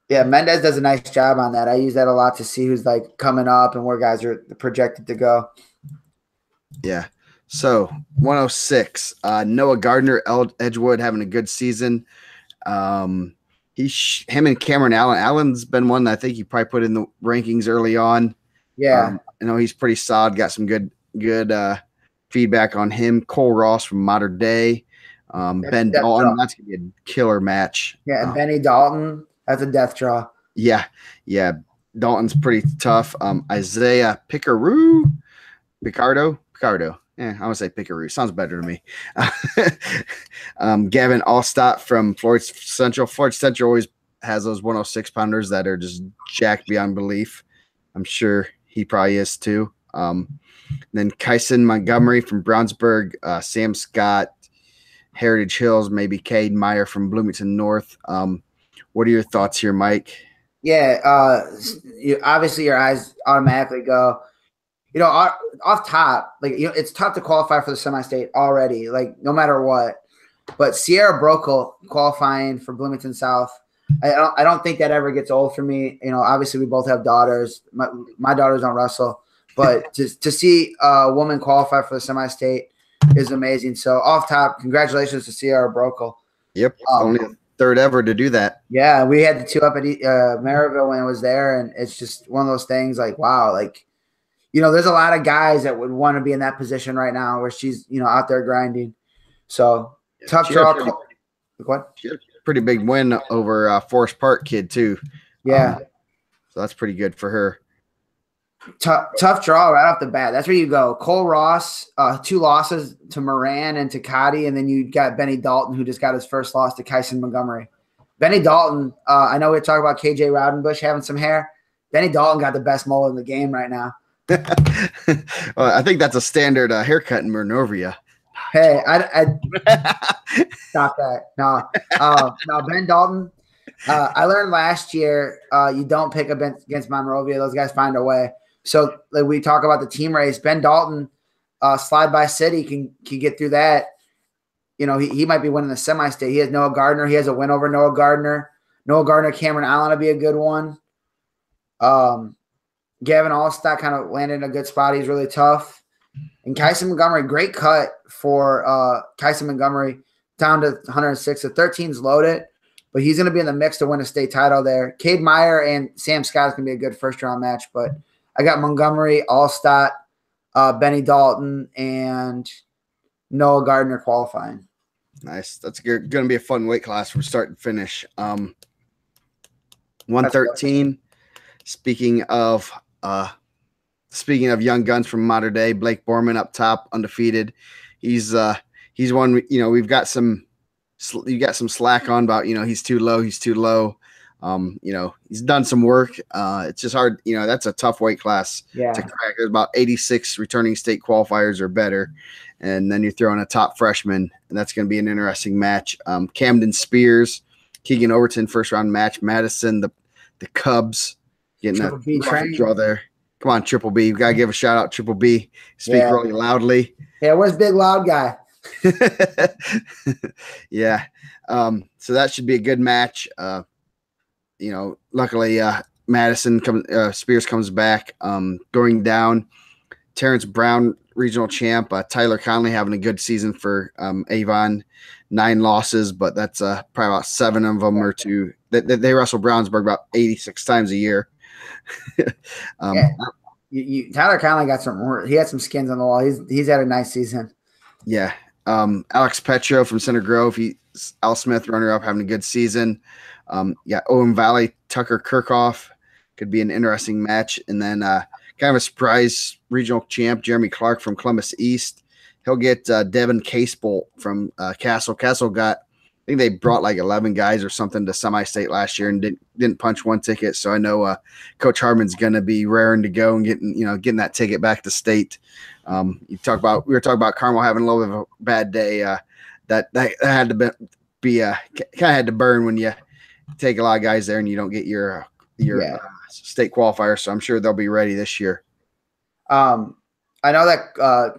Yeah, Mendez does a nice job on that. I use that a lot to see who's like coming up and where guys are projected to go. Yeah. So 106. Noah Gardner, Edgewood having a good season. Him and Cameron Allen. Allen's been one that I think you probably put in the rankings early on. Yeah. I know he's pretty solid. Got some good feedback on him. Cole Ross from Modern Day. Ben Dalton. That's gonna be a killer match. Yeah, and Benny Dalton. That's a death draw. Yeah. Dalton's pretty tough. Isaiah Picardo. I want to say Picaroo. Sounds better to me. Gavin Allstott from Florida Central. Florida Central always has those 106 pounders that are just jacked beyond belief. I'm sure he probably is too. Then Kyson Montgomery from Brownsburg. Sam Scott, Heritage Hills, maybe Cade Meyer from Bloomington North. What are your thoughts here, Mike? Yeah, obviously your eyes automatically go, off top, like, it's tough to qualify for the semi-state already, like no matter what. But Sierra Brokel qualifying for Bloomington South, I don't think that ever gets old for me. Obviously we both have daughters. My daughters don't wrestle, but to see a woman qualify for the semi-state is amazing. So off top, congratulations to Sierra Brokel. Yep, only the third ever to do that. Yeah, we had the 2 up at Maryville when it was there, and it's just one of those things like, wow, like, there's a lot of guys that would want to be in that position right now where she's, out there grinding. So tough draw. What? She had a pretty big win over Forest Park kid too. Yeah. So that's pretty good for her. Tough draw right off the bat. That's where you go. Cole Ross, 2 losses to Moran and to Cotty, and then you got Benny Dalton, who just got his first loss to Kyson Montgomery. Benny Dalton, I know we talk about KJ Rowdenbush having some hair. Benny Dalton got the best mole in the game right now. Well, I think that's a standard haircut in Monrovia. Hey, I stop that. No, Ben Dalton. I learned last year you don't pick against Monrovia. Those guys find a way. So like we talk about the team race. Ben Dalton, slide by city can get through that. He might be winning the semi-state. He has Noah Gardner. He has a win over Noah Gardner. Cameron Allen will be a good one. Gavin Allstott kind of landed in a good spot. He's really tough. And Kyson Montgomery, great cut for Kyson Montgomery down to 106. The 13's loaded, but he's going to be in the mix to win a state title there. Cade Meyer and Sam Scott is going to be a good first-round match, but I got Montgomery, Allstott, Benny Dalton, and Noah Gardner qualifying. Nice. That's going to be a fun weight class from start to finish. 113. Speaking of young guns from modern day, Blake Borman up top, undefeated. He's one. We've got some. You got some slack on about. He's too low. He's too low. He's done some work. It's just hard. That's a tough weight class to crack. There's about 86 returning state qualifiers or better. And then you're throwing a top freshman, and that's going to be an interesting match. Camden Spears, Keegan Overton, first round match. Madison, the Cubs, getting a rough draw there. Come on, Triple B. You've got to give a shout out, Triple B. Speak really loudly. Yeah, where's Big Loud Guy? Yeah. So that should be a good match. Luckily, Spears comes back. Going down, Terrence Brown, regional champ. Tyler Conley having a good season for Avon. 9 losses, but that's probably about 7 of them or 2. They wrestle Brownsburg about 86 times a year. Tyler Conley got he had some skins on the wall. He's had a nice season. Yeah. Alex Petro from Center Grove. Al Smith, runner-up, having a good season. Owen Valley, Tucker Kirchhoff could be an interesting match. And then kind of a surprise regional champ, Jeremy Clark from Columbus East. He'll get Devin Casebolt from Castle. Castle got, I think they brought like 11 guys or something to semi-state last year and didn't punch one ticket. So I know Coach Harmon's going to be raring to go and getting that ticket back to state. We were talking about Carmel having a little bit of a bad day. That had to be kind of had to burn when you take a lot of guys there and you don't get your state qualifier. So I'm sure they'll be ready this year. I know that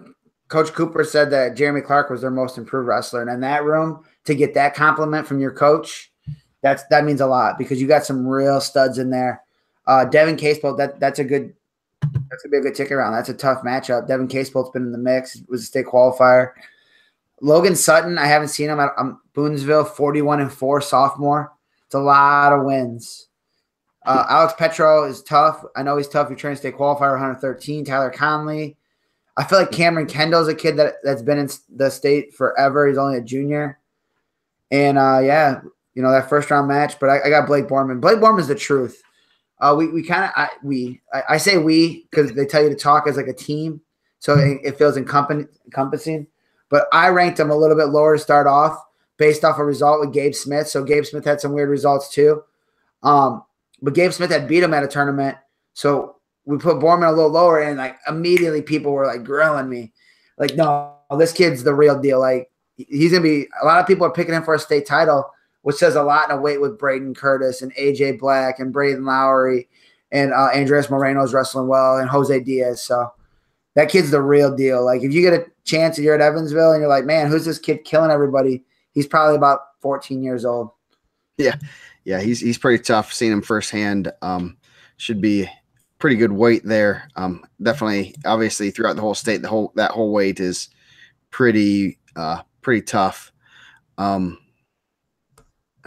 Coach Cooper said that Jeremy Clark was their most improved wrestler, and in that room to get that compliment from your coach, that means a lot because you got some real studs in there. Devin Casebolt, that's gonna be a good ticket round. That's a tough matchup. Devin Casebolt's been in the mix, was a state qualifier. Logan Sutton, I haven't seen him at Boonsville, 41-4 sophomore. It's a lot of wins. Alex Petro is tough. I know he's tough. You're trying to stay qualifier 113. Tyler Conley. I feel like Cameron Kendall's a kid that's been in the state forever. He's only a junior. And, that first round match. But I got Blake Borman. Blake Borman's the truth. I say we because they tell you to talk as like a team. So it feels encompassing. But I ranked him a little bit lower to start off based off a result with Gabe Smith. So Gabe Smith had some weird results too. But Gabe Smith had beat him at a tournament. So we put Borman a little lower, and like immediately people were like grilling me. Like, no, this kid's the real deal. Like he's going to be – a lot of people are picking him for a state title, which says a lot in a weight with Braden Curtis and A.J. Black and Braden Lowry and Andres Moreno's wrestling well and Jose Diaz. So that kid's the real deal. Like if you get a chance and you're at Evansville and you're like, man, who's this kid killing everybody? He's probably about 14 years old. Yeah. Yeah, he's pretty tough. Seeing him firsthand, should be pretty good weight there. Definitely, obviously, throughout the whole state, that whole weight is pretty tough. I'm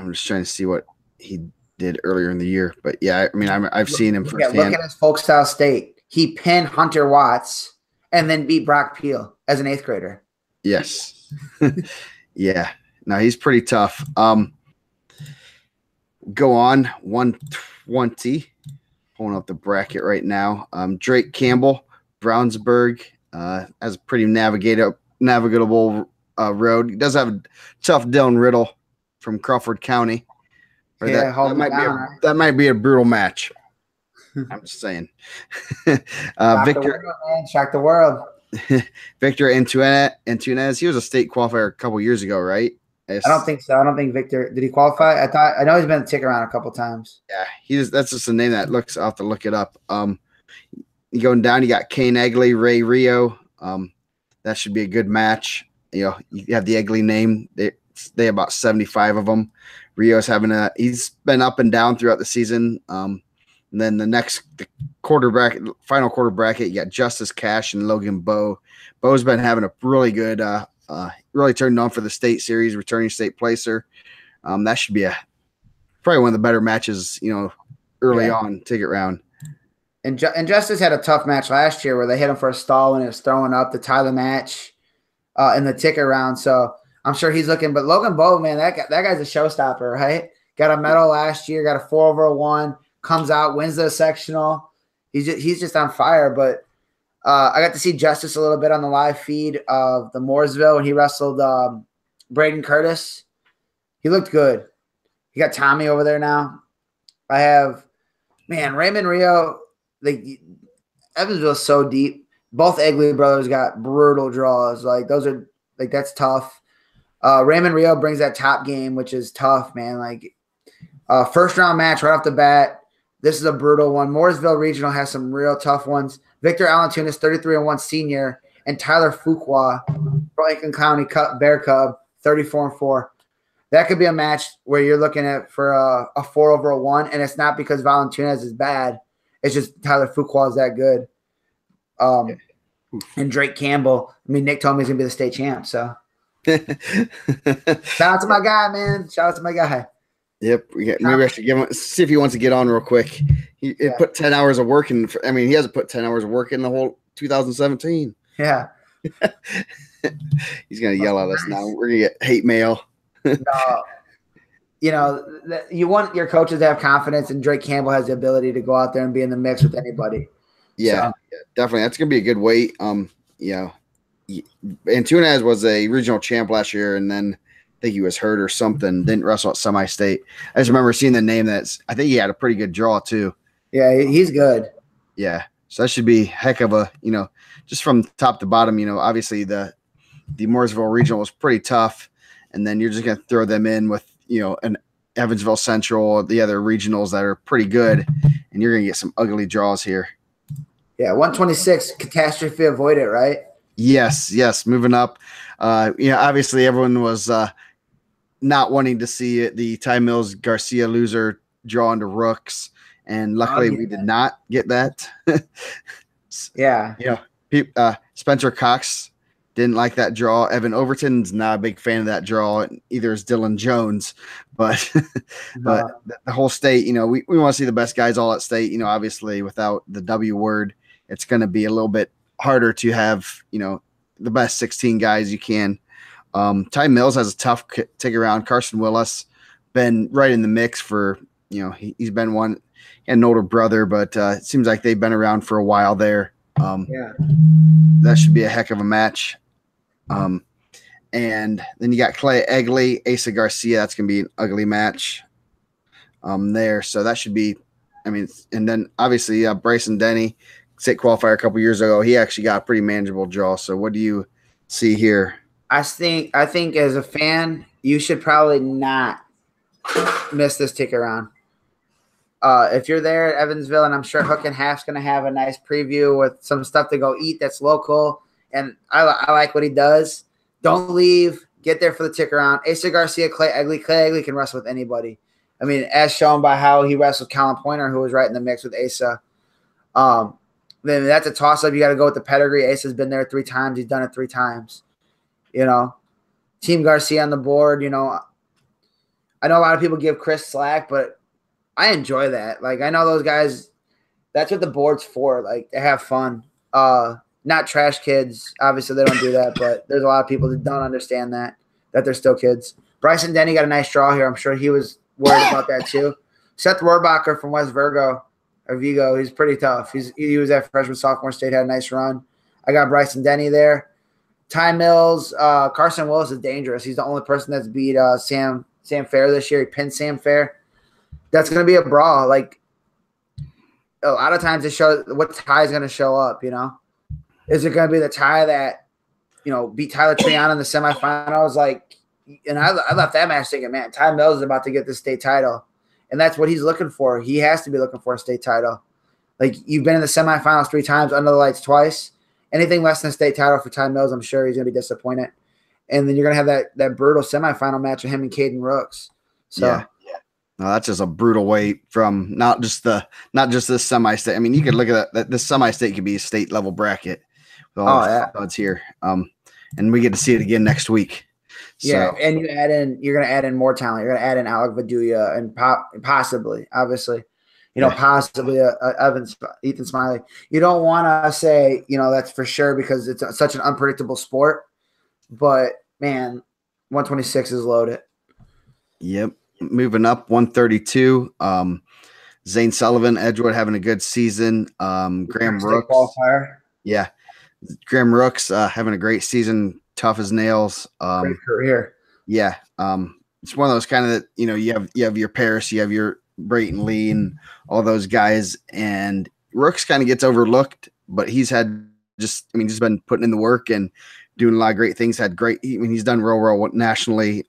just trying to see what he did earlier in the year, but yeah, I mean, I've seen him firsthand. Look at his folk style state. He pinned Hunter Watts and then beat Brock Peel as an 8th grader. Yes. Yeah. No, he's pretty tough. Go on 120. Pulling up the bracket right now. Drake Campbell, Brownsburg, has a pretty navigable road. He does have a tough Dylan Riddle from Crawford County. Yeah, that might be a brutal match. I'm just saying. Victor, shock the world. Victor Antunes. He was a state qualifier a couple years ago, right? I don't think so. I don't think Victor did he qualify. I know he's been a tick around a couple times. Yeah, that's just a name that I'll have to look it up. You going down, you got Kane Egley, Ray Rio. That should be a good match. You have the Egley name. They have about 75 of them. Rio's he's been up and down throughout the season. And then the final quarter bracket, you got Justice Cash and Logan Bowe. Bowe's been having a really good really turned on for the state series, returning state placer. That should be probably one of the better matches, early on ticket round. And Justice had a tough match last year where they hit him for a stall and it was throwing up to tie the match in the ticket round. So I'm sure he's looking. But Logan Bowe, man, that guy's a showstopper, right? Got a medal last year, got a 4/1, comes out, wins the sectional. He's just on fire. But I got to see Justice a little bit on the live feed of the Mooresville when he wrestled Braden Curtis. He looked good. He got Tommy over there now. I have, man, Raymond Rio. Evansville's so deep. Both Egley brothers got brutal draws. Like those are like that's tough. Raymond Rio brings that top game, which is tough, man. Like first round match right off the bat. This is a brutal one. Mooresville Regional has some real tough ones. Victor Alantunas, 33-1 senior, and Tyler Fuqua, Lincoln County Bear Cub, 34-4. That could be a match where you're looking at for a 4/1, and it's not because Valentunas is bad. It's just Tyler Fuqua is that good. And Drake Campbell. I mean, Nick told me he's gonna be the state champ. So shout out to my guy, man. Shout out to my guy. Yep. Maybe I should give him, see if he wants to get on real quick. He put 10 hours of work in. I mean, he hasn't put 10 hours of work in the whole 2017. Yeah. He's gonna yell at us now. We're gonna get hate mail. You know, you want your coaches to have confidence, and Drake Campbell has the ability to go out there and be in the mix with anybody. Yeah, definitely. That's gonna be a good weight. Antunes was a regional champ last year, and then I think he was hurt or something. Didn't wrestle at semi-state. I just remember seeing the name. I think he had a pretty good draw too. Yeah, he's good. Yeah, so that should be heck of a, just from top to bottom. Obviously the Mooresville regional was pretty tough, and then you're just gonna throw them in with an Evansville Central, the other regionals that are pretty good, and you're gonna get some ugly draws here. Yeah, 126 catastrophe avoided, right? Yes, moving up. Obviously everyone was not wanting to see the Ty Mills Garcia loser draw into Rooks, and luckily we did not get that. Yeah. Spencer Cox didn't like that draw. Evan Overton's not a big fan of that draw. Either is Dylan Jones, but the whole state, we want to see the best guys all at state. Obviously without the W word, it's going to be a little bit harder to have, the best 16 guys you can. Ty Mills has a tough take around. Carson Willis been right in the mix for, he's been one, and an older brother, but it seems like they've been around for a while there. That should be a heck of a match. And then you got Clay Egley, Asa Garcia. That's going to be an ugly match there. So that should be, and then obviously Bryson Denny, state qualifier a couple years ago. He actually got a pretty manageable draw. So what do you see here? I think as a fan, you should probably not miss this ticket round. If you're there at Evansville, and I'm sure Hook and Half's going to have a nice preview with some stuff to go eat that's local, and I like what he does. Don't leave. Get there for the ticket round. Asa Garcia, Clay Egley can wrestle with anybody. As shown by how he wrestled Colin Pointer, who was right in the mix with Asa. Then that's a toss-up. You got to go with the pedigree. Asa's been there 3 times. He's done it 3 times. Team Garcia on the board. I know a lot of people give Chris slack, but I enjoy that. Like, I know those guys, that's what the board's for. Like, they have fun. Not trash kids. Obviously, they don't do that, but there's a lot of people that don't understand that they're still kids. Bryson Denny got a nice draw here. I'm sure he was worried about that too. Seth Rohrbacher from West Vigo, he's pretty tough. He was at freshman sophomore state, had a nice run. I got Bryson Denny there. Ty Mills, Carson Willis is dangerous. He's the only person that's beat Sam Fair this year. He pinned Sam Fair. That's going to be a brawl. Like, a lot of times it shows what Ty is going to show up, Is it going to be the Ty that, beat Tyler Triana in the semifinals? And I left that match thinking, man, Ty Mills is about to get the state title. And that's what he's looking for. He has to be looking for a state title. Like, you've been in the semifinals 3 times, under the lights twice. Anything less than a state title for Ty Mills, I'm sure he's going to be disappointed. And then you're going to have that brutal semifinal match with him and Caden Rooks. So, yeah. No, that's just a brutal weight from not just this semi-state. You could look at that. This semi-state could be a state level bracket with all the studs here. And we get to see it again next week. Yeah, so. And you're going to add in more talent. You're going to add in Alec Vaduya and possibly, obviously, possibly Ethan Smiley. You don't want to say, that's for sure because it's such an unpredictable sport. But, man, 126 is loaded. Yep. Moving up 132. Zane Sullivan, Edgewood having a good season. Graham Rooks. Qualifier. Yeah. Graham Rooks having a great season, tough as nails. Great career. Yeah. It's one of those kind of that, you have your Paris, you have your Brayton Lee and all those guys, and Rooks kind of gets overlooked, but he's just been putting in the work and doing a lot of great things. He's done real well nationally.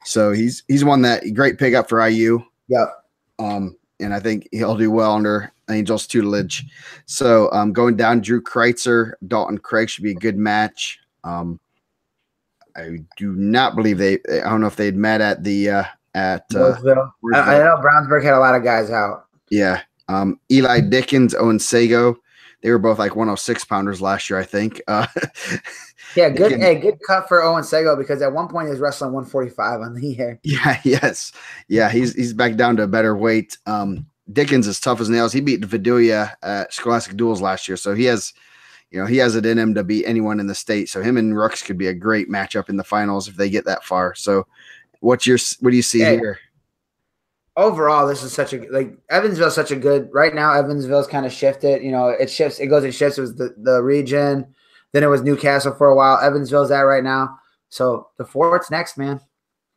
So he's one that great pickup for IU. Yep. And I think he'll do well under Angel's tutelage. So going down, Drew Kreitzer, Dalton Craig should be a good match. I do not believe I don't know if they'd met at the Mooresville. I know Brownsburg had a lot of guys out. Yeah. Eli Dickens, Owen Sago. They were both like 106 pounders last year, I think. Yeah, good cut for Owen Sago, because at one point he was wrestling 145 on the year. Yeah, yes. Yeah, he's back down to a better weight. Dickens is tough as nails. He beat Vidalia at Scholastic Duels last year, so he has it in him to beat anyone in the state. So him and Rooks could be a great matchup in the finals if they get that far. So what do you see here? Overall, this is Evansville's such a good right now. Evansville's kind of shifted. It goes and shifts. It was the region, then it was New Castle for a while. Evansville's at right now. So the Fort's next, man.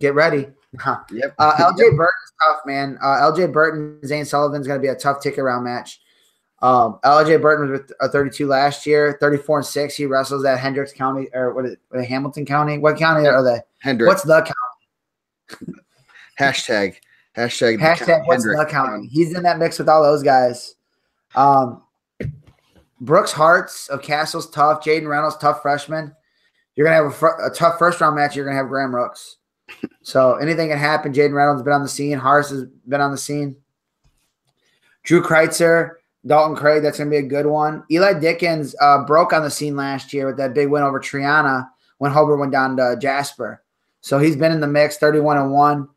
Get ready. Yep. LJ Burton's tough, man. LJ Burton, Zane Sullivan's going to be a tough ticket round match. LJ Burton was with a 32 last year, 34-6. He wrestles at Hendricks County, or what is it, Hamilton County? What county are they? Hendricks. What's the county? Hashtag what's the county? He's in that mix with all those guys. Brooks Hart's of Castle's tough. Jaden Reynolds, tough freshman. You're going to have a tough first round match. You're going to have Graham Rooks. So anything can happen. Jaden Reynolds has been on the scene. Hart's has been on the scene. Drew Kreitzer, Dalton Craig, that's going to be a good one. Eli Dickens broke on the scene last year with that big win over Triana when Hobart went down to Jasper. So he's been in the mix, 31-1.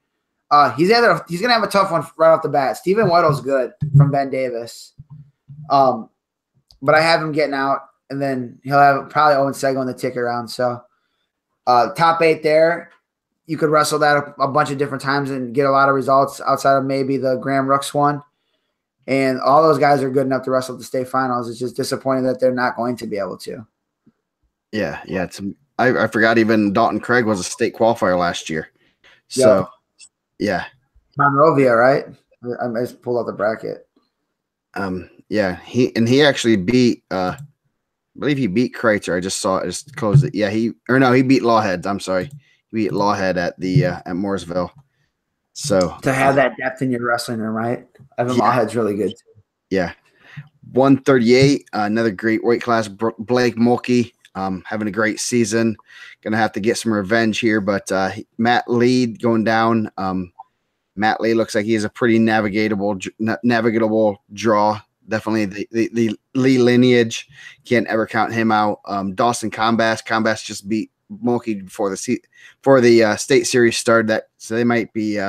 He's going to have a tough one right off the bat. Stephen Weddle's good from Ben Davis. But I have him getting out, and then he'll have probably Owen Sego in the ticket round. So top 8 there. You could wrestle that a bunch of different times and get a lot of results outside of maybe the Graham Rooks one. And all those guys are good enough to wrestle at the state finals. It's just disappointing that they're not going to be able to. Yeah. I forgot even Dalton Craig was a state qualifier last year. So, yeah. Monrovia, right? I just pulled out the bracket. Yeah. He actually beat I believe he beat Kreitzer. I just saw it. I just closed it. Yeah, he beat Lawhead. I'm sorry. He beat Lawhead at at Mooresville. So to have that depth in your wrestling room, right? Evan Lawhead's really good too. Yeah. 138, another great weight class. Blake Mulkey, having a great season. Gonna have to get some revenge here, but Matt Lee going down. Matt Lee looks like he has a pretty navigatable draw. Definitely the Lee lineage. Can't ever count him out. Dawson Combas just beat Mulkey before the state series started. So they might be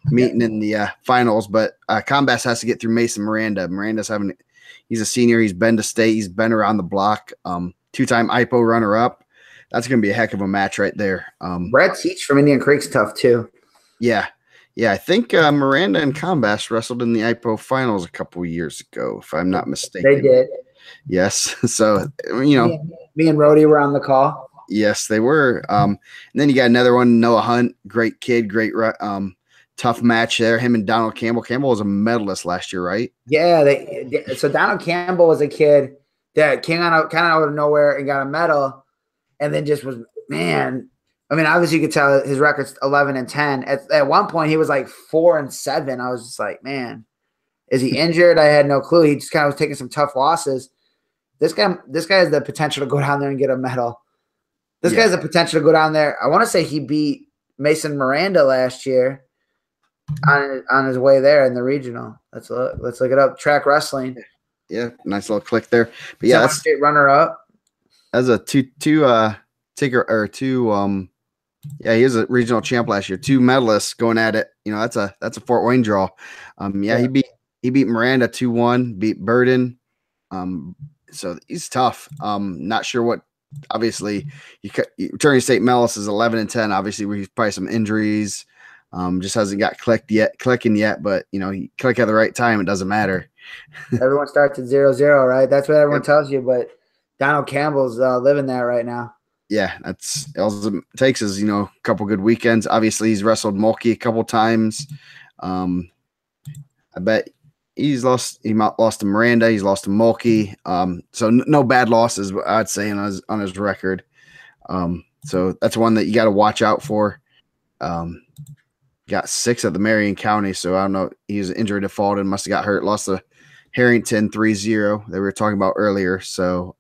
meeting in the finals. But Combas has to get through Mason Miranda. He's a senior. He's been to state. He's been around the block. 2-time IPO runner-up. That's going to be a heck of a match right there. Brad Teach from Indian Creek's tough too. Yeah. I think Miranda and Combas wrestled in the IPO finals a couple years ago, if I'm not mistaken. They did. Yes. So, me and Rhodey were on the call. Yes, they were. And then you got another one, Noah Hunt, great kid, great tough match there. Him and Donald Campbell. Campbell was a medalist last year, right? Yeah. So Donald Campbell was a kid that came kind of out of nowhere and got a medal, and then just was, man. I mean, obviously you could tell his record's 11-10. At one point, he was like 4-7. I was just like, man, is he injured? I had no clue. He just kind of was taking some tough losses. This guy has the potential to go down there and get a medal. This guy has the potential to go down there. I want to say he beat Mason Miranda last year on his way there in the regional. Let's look it up. Track wrestling. Yeah, nice little click there. But yeah, that's state runner up. As a two ticker or two yeah, he was a regional champ last year. 2 medalists going at it. That's a Fort Wayne draw. He beat Miranda 2-1, beat Burden. So he's tough. Not sure what obviously, Returning State Mellis is 11-10. Obviously, we've probably some injuries. Just hasn't got clicking yet. But he click at the right time. It doesn't matter. Everyone starts at 0-0, right? That's what everyone tells you. But Donald Campbell's living that right now. Yeah, that's all it takes is a couple good weekends. Obviously, he's wrestled Mulkey a couple times. I bet he's lost. He lost to Miranda. He's lost to Mulkey. So no bad losses, I'd say, on his record. So that's one that you got to watch out for. Got 6 at the Marion County, so I don't know. He was injury defaulted, must have got hurt. Lost to Harrington 3-0 that we were talking about earlier. So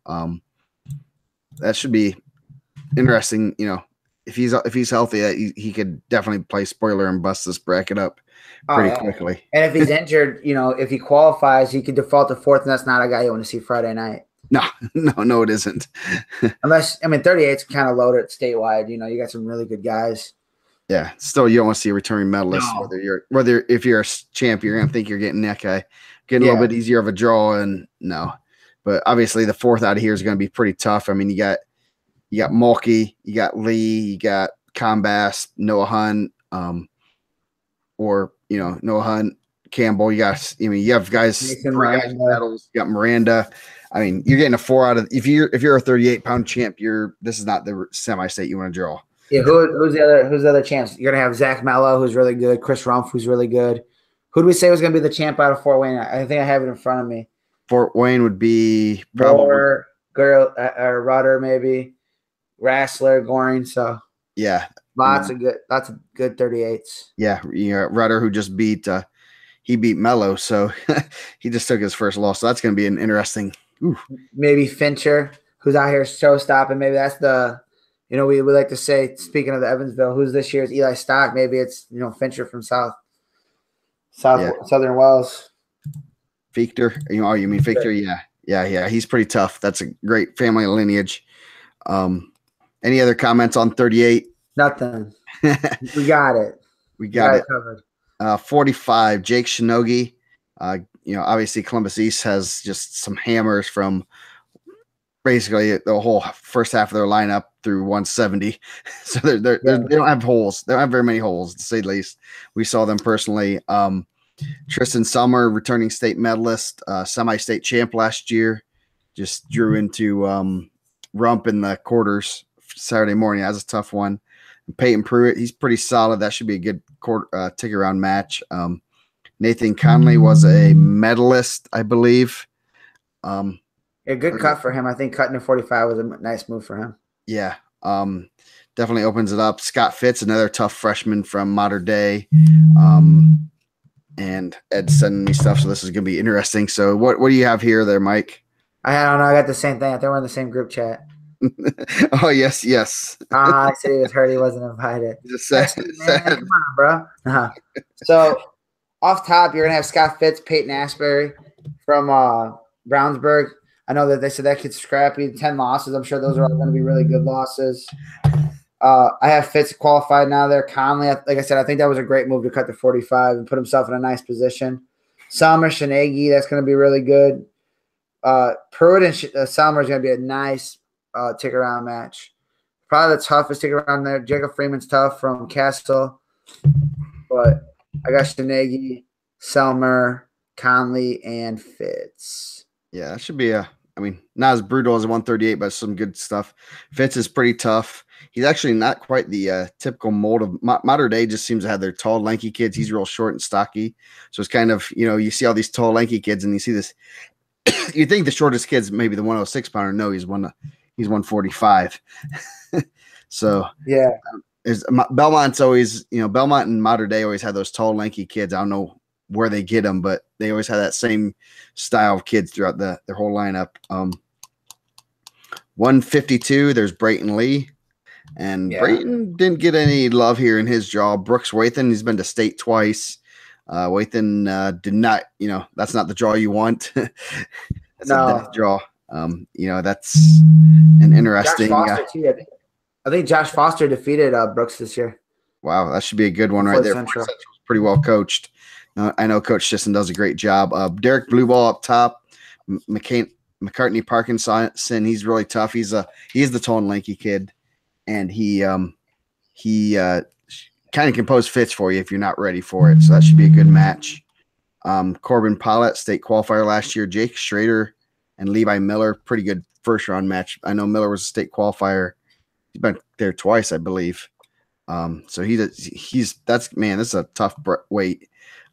that should be interesting. If he's healthy, he could definitely play spoiler and bust this bracket up pretty quickly. And if he's injured, if he qualifies, he could default to 4th, and that's not a guy you want to see Friday night. No, it isn't. Unless 38's kind of loaded statewide. You got some really good guys. Yeah, still you don't want to see a returning medalist. No. Whether if you're a champ, you're gonna think you're getting that guy, getting a little bit easier of a draw, and no. But obviously the 4th out of here is going to be pretty tough. I mean, you got Mulkey, you got Lee, you got Combast, Noah Hunt, Noah Hunt, Campbell. You have guys, 3 guys medals. You got Miranda. I mean, you're getting a 4 out of. If you're a 38-pound champ, this is not the semi-state you want to draw. Yeah, who's the other champs? You're gonna have Zach Mello, who's really good. Chris Rumpf, who's really good. Who do we say was gonna be the champ out of Fort Wayne? I think I have it in front of me. Fort Wayne would be probably Rudder, maybe Rassler, Goring. So yeah, lots of good 38s. Yeah, Rudder, who just beat Mello, so he just took his first loss. So that's going to be an interesting. Maybe Fincher, who's out here show stopping. Maybe that's the. We like to say, speaking of the Evansville, who's this year's Eli Stock? Maybe it's Fincher from Southern Wells. Fichter, you mean Fichter? Yeah. He's pretty tough. That's a great family lineage. Any other comments on 38? Nothing. We got it. We got it covered. 45, Jake Shinogi. Obviously Columbus East has just some hammers from basically the whole first half of their lineup through 170. So they don't have holes. They don't have very many holes, to say the least. We saw them personally. Tristan Summer, returning state medalist, semi-state champ last year, just drew into Rump in the quarters Saturday morning. That was a tough one. And Peyton Pruitt, he's pretty solid. That should be a good tick around match. Nathan Conley was a medalist, I believe. A good cut for him. I think cutting to 45 was a nice move for him. Yeah. Definitely opens it up. Scott Fitz, another tough freshman from Modern Day. And Ed's sending me stuff, so this is going to be interesting. So what do you have here there, Mike? I don't know. I got the same thing. I think we're in the same group chat. Oh, yes. I said he was hurt. He wasn't invited. Just sad. Come on, bro. So off top, you're going to have Scott Fitz, Peyton Asbury from Brownsburg. I know that they said that kid's scrappy. 10 losses. I'm sure those are all going to be really good losses. I have Fitz qualified now there. Conley, like I said, I think that was a great move to cut to 45 and put himself in a nice position. Summer, Shanagi, that's going to be really good. Pruitt and Summer is going to be a nice tick-around match. Probably the toughest tick-around there. Jacob Freeman's tough from Castle. But I got Shanagi, Selmer, Conley, and Fitz. Yeah, that should be not as brutal as a 138, but some good stuff. Fitz is pretty tough. He's actually not quite the typical mold of Modern Day. Just seems to have their tall, lanky kids. He's real short and stocky. So it's kind of, you see all these tall, lanky kids, and you see this. You think the shortest kid's maybe the 106 pounder. No, he's 145. So yeah, Belmont's always, Belmont and Modern Day always had those tall, lanky kids. I don't know where they get them, but they always have that same style of kids throughout their whole lineup. 152, there's Brayton Lee. And Brayton didn't get any love here in his draw. Brooks Wathan, he's been to state twice. Wathan did not, that's not the draw you want. That's a death draw. That's an interesting. Josh Foster too, I think Josh Foster defeated Brooks this year. Wow, that should be a good one right there. Central was pretty well coached. I know Coach Sisson does a great job. Derek Blueball up top. McCartney Parkinson. He's really tough. He's the tall and lanky kid, and he kind of can pose fits for you if you're not ready for it. So that should be a good match. Corbin Pollett, state qualifier last year. Jake Schrader and Levi Miller, pretty good first round match. I know Miller was a state qualifier. He's been there twice, I believe. So this is a tough weight.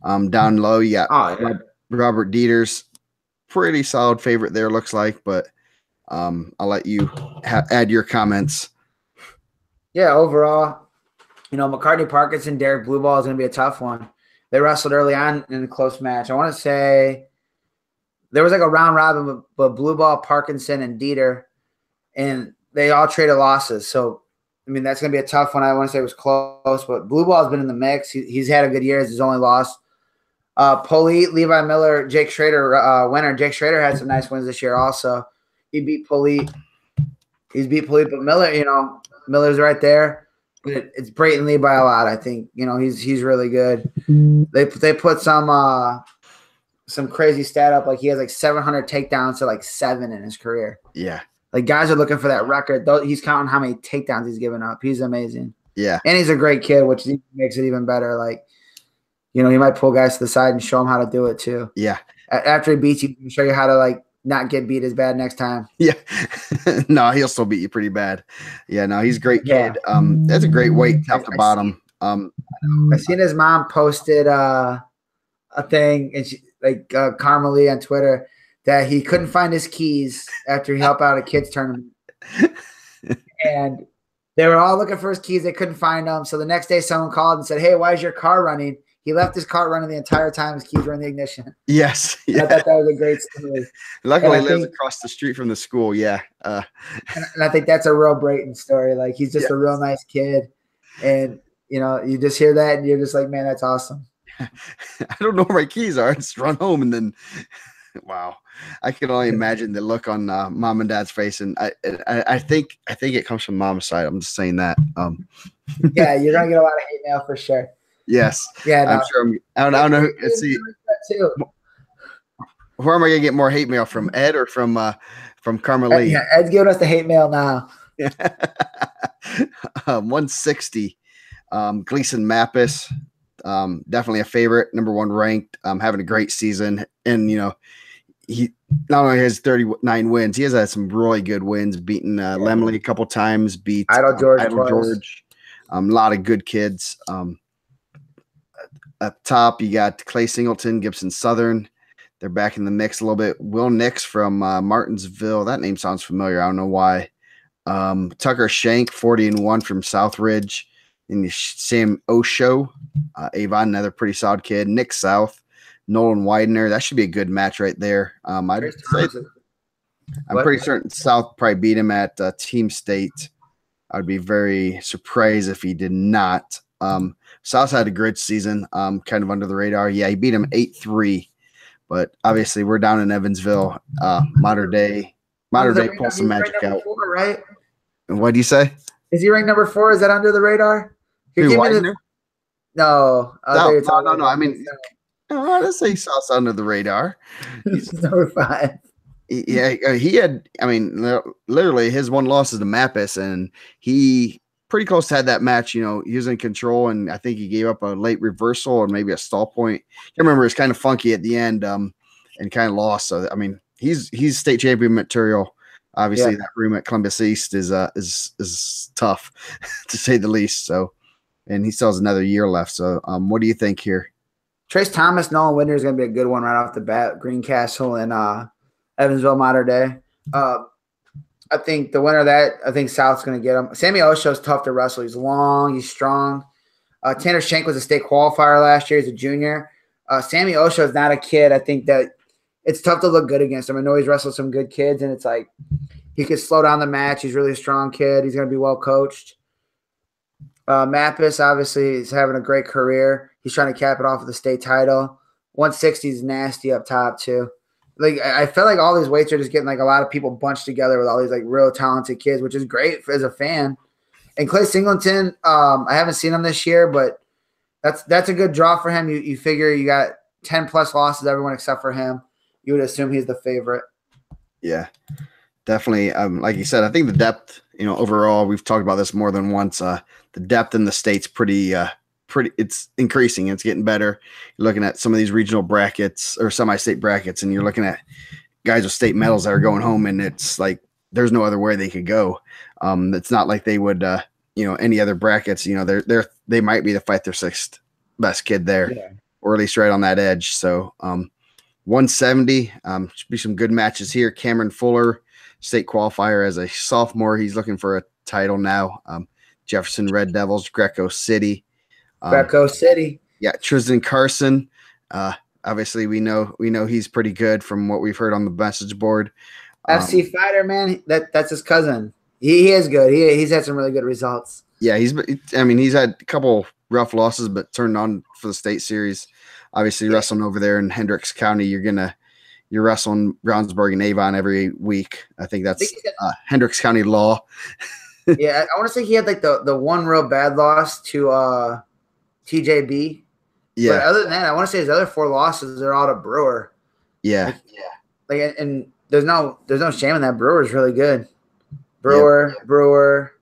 Down low, you got Robert Dieters, pretty solid favorite there, looks like, but I'll let you add your comments. Yeah, overall, McCartney Parkinson, Derek Blueball is going to be a tough one. They wrestled early on in a close match. I want to say there was like a round robin, but Blueball, Parkinson, and Dieter, and they all traded losses. So, that's going to be a tough one. I want to say it was close, but Blueball has been in the mix. He's had a good year. It's his only loss. Polite, Levi Miller, Jake Schrader, winner. Jake Schrader had some nice wins this year also. He beat Polite. He's beat Polite, but Miller, Miller's right there. But it's Brayton Lee by a lot, I think. He's really good. They put some crazy stat up, like he has like 700 takedowns to like 7 in his career. Yeah. Like guys are looking for that record. He's counting how many takedowns he's given up. He's amazing. Yeah. And he's a great kid, which makes it even better. Like, he might pull guys to the side and show them how to do it too. Yeah. After he beats you, he'll show you how to like not get beat as bad next time. Yeah. No, he'll still beat you pretty bad. Yeah, no, he's a great kid. That's a great weight top to bottom. I seen his mom posted a thing, and she Karma Lee on Twitter, that he couldn't find his keys after he helped out a kids tournament. And they were all looking for his keys. They couldn't find them. So the next day someone called and said, "Hey, why is your car running?" He left his car running the entire time. His keys were in the ignition. Yes. Yeah. I thought that was a great story. Luckily, he lives across the street from the school. Yeah. And I think that's a real Brayton story. Like, he's just a real nice kid. And, you just hear that and you're just like, man, that's awesome. I don't know where my keys are. Just run home. And then, wow. I can only imagine the look on mom and dad's face. And I think it comes from mom's side. I'm just saying that. Yeah, you're going to get a lot of hate mail for sure. Yes. Yeah, no. I'm sure. I don't know. Let's see. Where am I gonna get more hate mail from, Ed or from Karma Lee? Yeah, Ed's giving us the hate mail now. 160. Gleason Mappis, definitely a favorite, number 1 ranked. Having a great season, and he not only has 39 wins, he has had some really good wins, beating Lemley a couple times, beat Idle George. A lot of good kids. Up top, you got Clay Singleton, Gibson Southern. They're back in the mix a little bit. Will Nix from Martinsville. That name sounds familiar. I don't know why. Tucker Shank, 40-1 from Southridge. And Sam Osho, Avon, another pretty solid kid. Nick South, Nolan Widener. That should be a good match right there. I'm pretty certain South probably beat him at Team State. I'd be very surprised if he did not. South had a great season, kind of under the radar. Yeah, he beat him 8-3, but obviously we're down in Evansville. Modern day pull some magic out. 4, right? And what do you say? Is he ranked number 4? Is that under the radar? No. No. I mean, let's say South's under the radar. He's number 5. Yeah, he had. I mean, literally, his one loss is to Mappis, and he pretty close to had that match. He was in control, and I think he gave up a late reversal or maybe a stall point. I remember it's kind of funky at the end, and kind of lost. So I mean, he's state champion material. Obviously, that room at Columbus East is tough to say the least. So, and he still has another year left. So, what do you think here? Trace Thomas, Nolan Winder is going to be a good one right off the bat. Greencastle and Evansville Modern Day. I think the winner of that, I think South's going to get him. Sammy Osho's tough to wrestle. He's long, he's strong. Tanner Shank was a state qualifier last year. He's a junior. Sammy Osho is not a kid. I think that it's tough to look good against him. I know he's wrestled some good kids, and it's like he could slow down the match. He's really a strong kid. He's going to be well coached. Mappis, obviously, is having a great career. He's trying to cap it off with the state title. 160 is nasty up top, too. Like, I feel like all these weights are just getting like a lot of people bunched together with all these like real talented kids, which is great as a fan. And Clay Singleton, I haven't seen him this year, but that's a good draw for him. You figure you got 10 plus losses, everyone except for him. You would assume he's the favorite. Yeah, definitely. Like you said, I think the depth, overall, we've talked about this more than once. The depth in the state's pretty. It's increasing. It's getting better. You're looking at some of these regional brackets or semi-state brackets, and you're looking at guys with state medals that are going home, and it's like there's no other way they could go. It's not like they would, any other brackets. They might be the fight their sixth best kid there, Yeah. or at least right on that edge. So 170 should be some good matches here. Cameron Fuller, state qualifier as a sophomore. He's looking for a title now. Jefferson Red Devils, Greco City. Greco City. Yeah, Tristan Carson. Obviously, we know he's pretty good from what we've heard on the message board. FC Fighter, man, that's his cousin. He is good. He's had some really good results. Yeah, he's had a couple rough losses, but turned on for the state series. Obviously, wrestling over there in Hendricks County, you're wrestling Brownsburg and Avon every week. I think that's Hendricks County law. Yeah, I want to say he had like the one real bad loss to TJB. Yeah. But other than that, I want to say his other 4 losses are all to Brewer. Yeah. And there's no shame in that. Brewer's really good. Brewer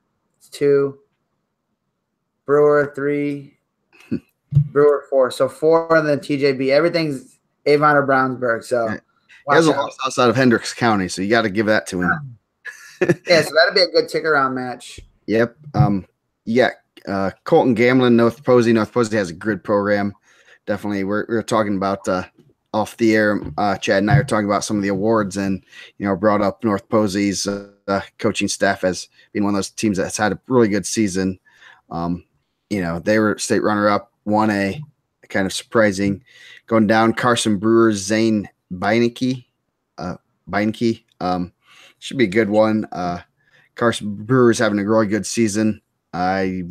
2, Brewer 3, Brewer 4. So 4 and then TJB. Everything's Avon or Brownsburg. So he has a loss outside of Hendricks County, so you got to give that to him. Yeah, so that'll be a good tick-around match. Yep. Colton Gamlin, North Posey. North Posey has a good program. Definitely, we're talking about off the air. Chad and I are talking about some of the awards, and brought up North Posey's coaching staff as being one of those teams that's had a really good season. They were state runner-up, 1A, kind of surprising. Going down, Carson Brewer, Zane Beinecke. Should be a good one. Carson Brewer's having a really good season. I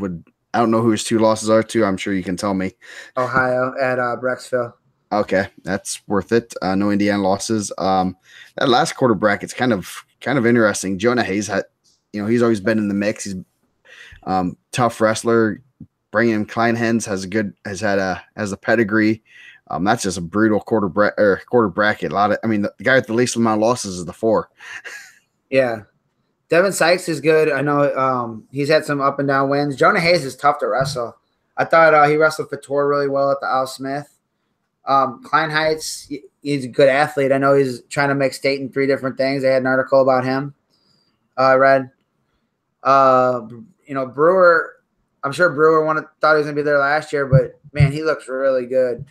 don't know who his 2 losses are to. I'm sure you can tell me. Ohio at Brecksville. Okay, that's worth it. No Indiana losses. That last quarter bracket's kind of interesting. Jonah Hayes he's always been in the mix. He's tough wrestler. Bringing Kleinhens has a pedigree. That's just a brutal quarter bracket. The guy with the least amount of losses is the 4. Yeah. Devin Sykes is good. I know he's had some up and down wins. Jonah Hayes is tough to wrestle. I thought he wrestled Fator really well at the Al Smith. Klein Heights, he's a good athlete. I know he's trying to make state in 3 different things. They had an article about him. I read. Brewer, I'm sure Brewer thought he was going to be there last year, but, man, he looks really good.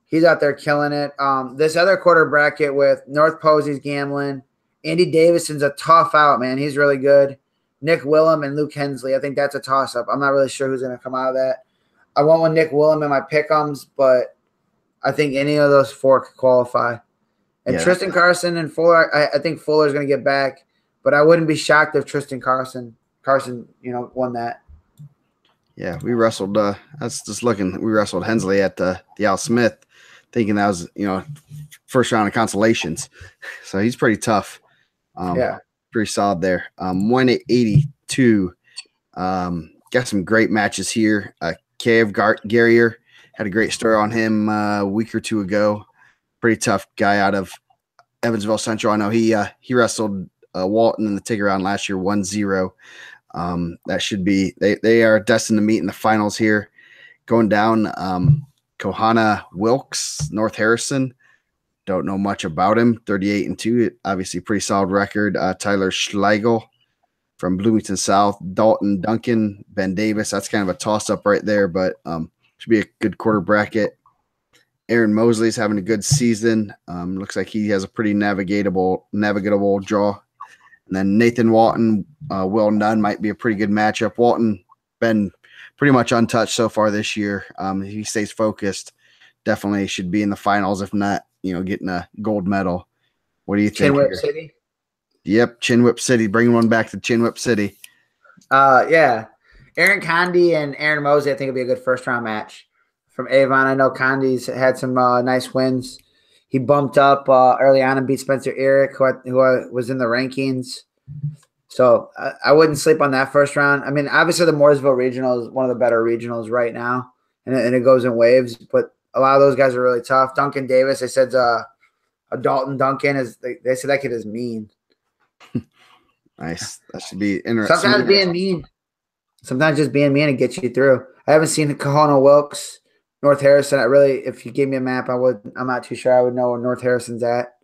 He's out there killing it. This other quarter bracket with North Posey's gambling. Andy Davison's a tough out, man. He's really good. Nick Willem and Luke Hensley. I think that's a toss-up. I'm not really sure who's going to come out of that. I went with Nick Willem in my pick'ems, but I think any of those 4 could qualify. And Tristan Carson and Fuller, I think Fuller's going to get back, but I wouldn't be shocked if Tristan Carson, won that. Yeah, we wrestled. We wrestled Hensley at the Al Smith, thinking that was first round of consolations. So he's pretty tough. Pretty solid there. 182. Got some great matches here. Kev Garrier had a great story on him a week or 2 ago. Pretty tough guy out of Evansville Central. I know he wrestled Walton in the tick round last year, 1-0. That should be they are destined to meet in the finals here. Going down, Kohana Wilkes, North Harrison. Don't know much about him. 38-2, obviously pretty solid record. Tyler Schlegel from Bloomington South, Dalton Duncan, Ben Davis. That's kind of a toss-up right there, but should be a good quarter bracket. Aaron Mosley's having a good season. Looks like he has a pretty navigatable draw. And then Nathan Walton, Will Nunn might be a pretty good matchup. Walton been pretty much untouched so far this year. He stays focused. Definitely should be in the finals, if not, getting a gold medal. What do you think? Chinwhip City? Yep, Chinwhip City. Bring one back to Chinwhip City. Yeah. Aaron Condi and Aaron Mosley, I think, will be a good first-round match. From Avon, I know Condi's had some nice wins. He bumped up early on and beat Spencer Eric, who was in the rankings. So I wouldn't sleep on that first round. I mean, obviously the Mooresville Regional is one of the better regionals right now, and it goes in waves. But a lot of those guys are really tough. Duncan Davis, I said, a A Dalton Duncan is they said that kid is mean. Nice. That should be interesting. Sometimes just being mean and get you through. I haven't seen Kahana Wilkes, North Harrison. If you gave me a map, I'm not too sure I would know where North Harrison's at.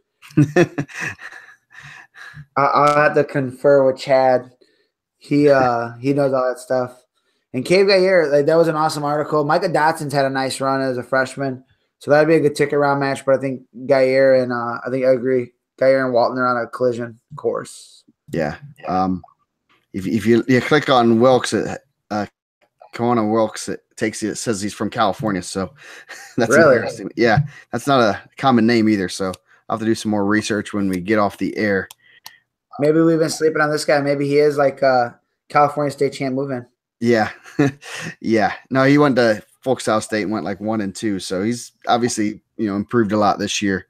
I'll have to confer with Chad. He knows all that stuff. And Cave Gaillard, that was an awesome article. Micah Dotson's had a nice run as a freshman, so that'd be a good ticket round match. But I think Gaillard and I agree. Gaillard and Walton are on a collision course. Yeah. If you click on Wilkes, Kahana Wilkes, it says he's from California. So that's really interesting. Yeah, that's not a common name either. So I'll have to do some more research when we get off the air. Maybe we've been sleeping on this guy. Maybe he is like California State champ moving. Yeah. Yeah. No, he went to Folk South State and went like 1-2. So he's obviously, improved a lot this year.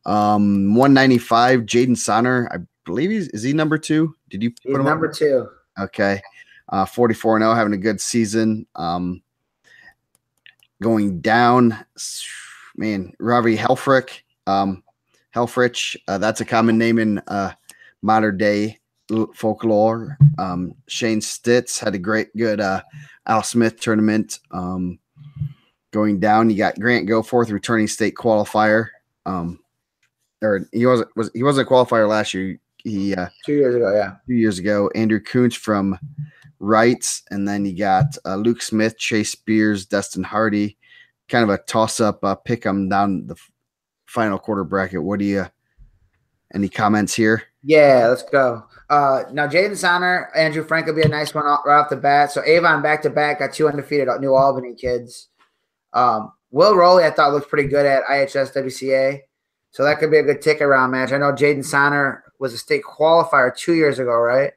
195, Jaden Sonner. I believe is he number 2? Did you put him number 2? Okay. 44-0, having a good season. Going down, man, Ravi Helfrich. That's a common name in modern day folklore. Shane Stitz had a good Al Smith tournament. Going down, you got Grant Goforth, returning state qualifier. Or he wasn't a qualifier last year. He 2 years ago, yeah. 2 years ago. Andrew Kuntz from Wrights, and then you got Luke Smith, Chase Spears, Destin Hardy. Kind of a toss-up pick 'em down the final quarter bracket. What do you? Any comments here? Yeah, let's go. Now Jaden Sonner, Andrew Frank will be a nice one right off the bat. So Avon back-to-back, got 2 undefeated New Albany kids. Will Rowley I thought looked pretty good at IHS WCA. So that could be a good ticket round match. I know Jaden Sonner was a state qualifier 2 years ago, right?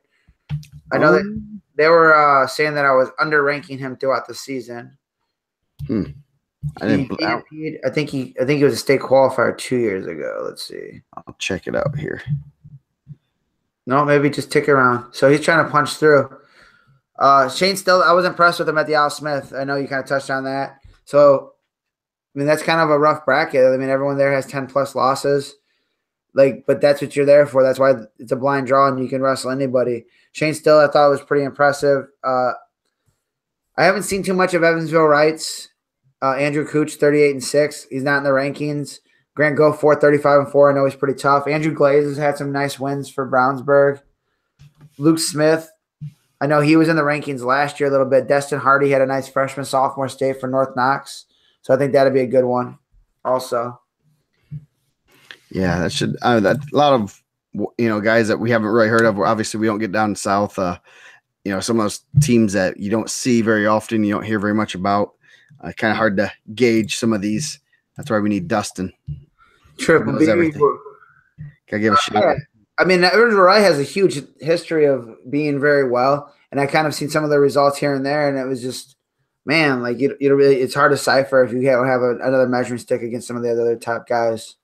I know that they were saying that I was underranking him throughout the season. I think he was a state qualifier 2 years ago. Let's see. I'll check it out here. No, maybe just tick around. So he's trying to punch through. Shane Still, I was impressed with him at the Al Smith. I know you kind of touched on that. So, I mean, that's kind of a rough bracket. I mean, everyone there has 10-plus losses. But that's what you're there for. That's why it's a blind draw and you can wrestle anybody. Shane Still, I thought was pretty impressive. I haven't seen too much of Evansville Wrights. Andrew Cooch, 38-6. He's not in the rankings. Grant Goforth, 35-4. I know he's pretty tough. Andrew Glaze has had some nice wins for Brownsburg. Luke Smith, I know he was in the rankings last year a little bit. Destin Hardy had a nice freshman sophomore state for North Knox. So I think that'd be a good one also. Yeah, that should a lot of guys that we haven't really heard of. Obviously, we don't get down south. Some of those teams that you don't see very often, you don't hear very much about. Kind of hard to gauge some of these. That's why we need Dustin. Triple B. Gotta give a shout. I mean, Evansville has a huge history of being very well, and I kind of seen some of the results here and there, and it was just, man, like it's hard to cipher if you have another measuring stick against some of the other top guys.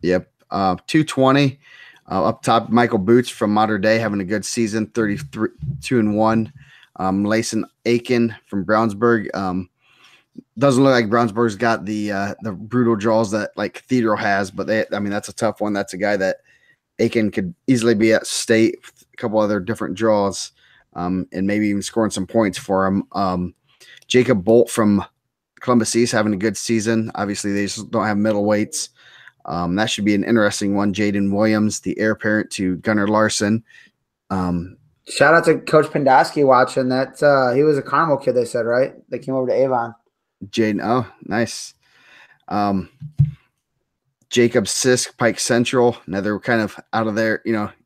Yep. 220 up top. Michael Boots from Modern Day having a good season, 32-1. Layson Aiken from Brownsburg. Doesn't look like Brownsburg's got the brutal draws that like Cathedral has, but that's a tough one. That's a guy that Aiken could easily be at state with a couple other different draws, and maybe even scoring some points for him. Jacob Bolt from Columbus East having a good season. Obviously, they just don't have middleweights. That should be an interesting one. Jaden Williams, the heir apparent to Gunnar Larson. Shout out to Coach Pendosky watching that. He was a Carmel kid, they said, right? They came over to Avon. Jaden, oh, nice. Jacob Sisk, Pike Central. Now they're kind of out of there,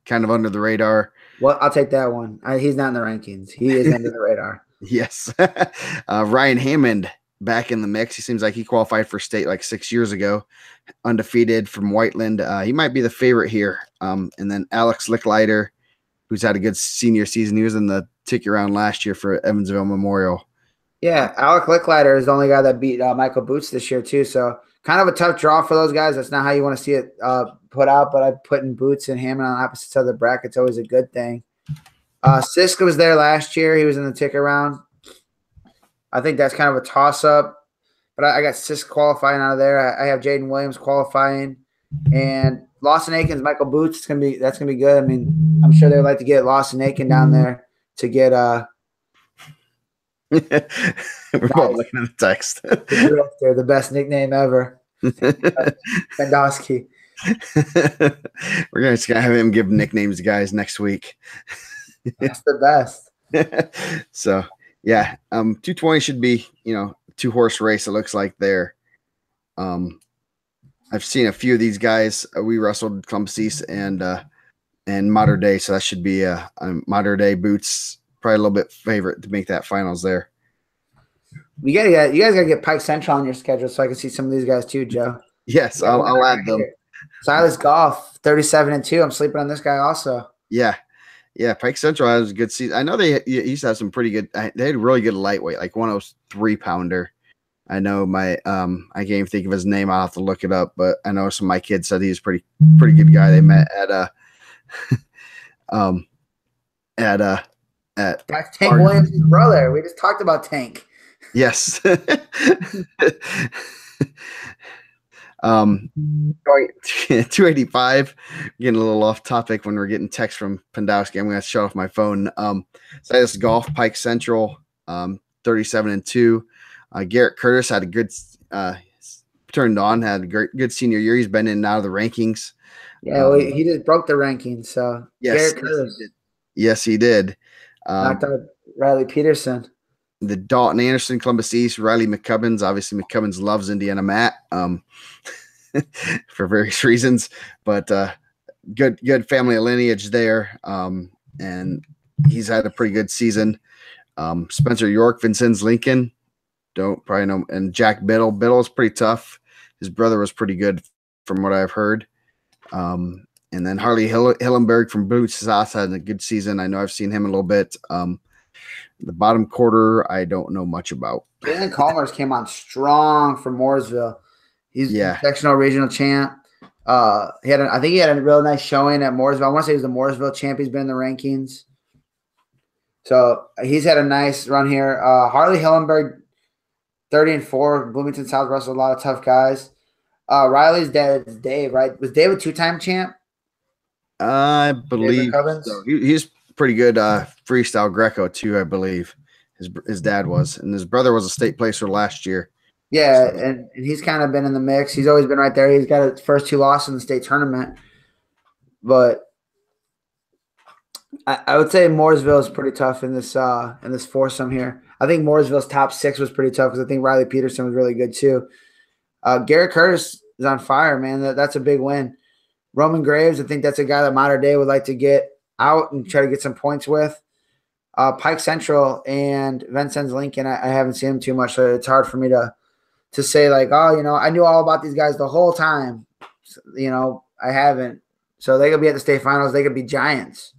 kind of under the radar. Well, I'll take that one. He's not in the rankings. He is under the radar. Yes. Ryan Hammond back in the mix. He seems like he qualified for state like 6 years ago, undefeated from Whiteland. He might be the favorite here. And then Alex Licklider, who's had a good senior season. He was in the ticket round last year for Evansville Memorial. Yeah, Alec Licklider is the only guy that beat Michael Boots this year too. So kind of a tough draw for those guys. That's not how you want to see it put out, but I put in Boots and Hammond on opposite sides of the bracket. It's always a good thing. Siska was there last year. He was in the ticket round. I think that's kind of a toss-up, but I got Sisk qualifying out of there. I have Jaden Williams qualifying. And Lawson Aikens, Michael Boots, that's gonna be good. I mean, I'm sure they'd like to get Lawson Aiken down there to get We're both looking at the text. the Drifter, the best nickname ever. Pendowski. We're just gonna have him give nicknames to guys next week. That's the best. So yeah, 220 should be, 2-horse race. It looks like there. I've seen a few of these guys. We wrestled Columbus East and Mater Day, so that should be a Mater Day Boots probably a little bit favorite to make that finals there. You guys gotta get Pike Central on your schedule so I can see some of these guys too, Joe. Yes, I'll add them. Silas Goff, 37-2. I'm sleeping on this guy also. Yeah. Pike Central has a good season. I know they used to have some pretty good. They had really good lightweight, like 103-pounder. I know I can't even think of his name. I'll have to look it up, but I know some of my kids said he was pretty good guy. They met at that's Tank Williams' brother. We just talked about Tank. Yes. 285. Getting a little off topic when we're getting text from Pendowski. I'm going to shut off my phone. Silas Golf, Pike Central, 37-2. Garrett Curtis had a good turned on, had a good senior year. He's been in and out of the rankings. Yeah, he just broke the rankings. So yes, Garrett Curtis. Yes, he did. Knocked out Riley Peterson. The Dalton Anderson, Columbus East, Riley McCubbins. Obviously, McCubbins loves Indiana Matt for various reasons, but good family lineage there. And he's had a pretty good season. Spencer York, Vincennes Lincoln, don't probably know, and Jack Biddle. Biddle is pretty tough. His brother was pretty good from what I've heard. And then Harley Hillenberg from Boots South had a good season. I know I've seen him a little bit. The bottom quarter, I don't know much about. Jalen Calmers came on strong for Mooresville. He's sectional regional champ. I think he had a real nice showing at Mooresville. I want to say he was the Mooresville champ. He's been in the rankings. So he's had a nice run here. Harley Hillenberg, 30-4. Bloomington South wrestled a lot of tough guys. Riley's dad is Dave, right? Was Dave a 2-time champ? I believe so. He's pretty good freestyle Greco too, I believe. His dad was, and his brother was a state placer last year. Yeah, so. and he's kind of been in the mix. He's always been right there. He's got his first 2 losses in the state tournament. But I would say Mooresville is pretty tough in this foursome here. I think Mooresville's top 6 was pretty tough because I think Riley Peterson was really good too. Garrett Curtis is on fire, man. That's a big win. Roman Graves, I think that's a guy that Mater Day would like to get out and try to get some points with. Pike Central and Vincennes Lincoln, I haven't seen him too much, so it's hard for me to say like, oh, I knew all about these guys the whole time. I haven't. So they could be at the state finals. They could be giants,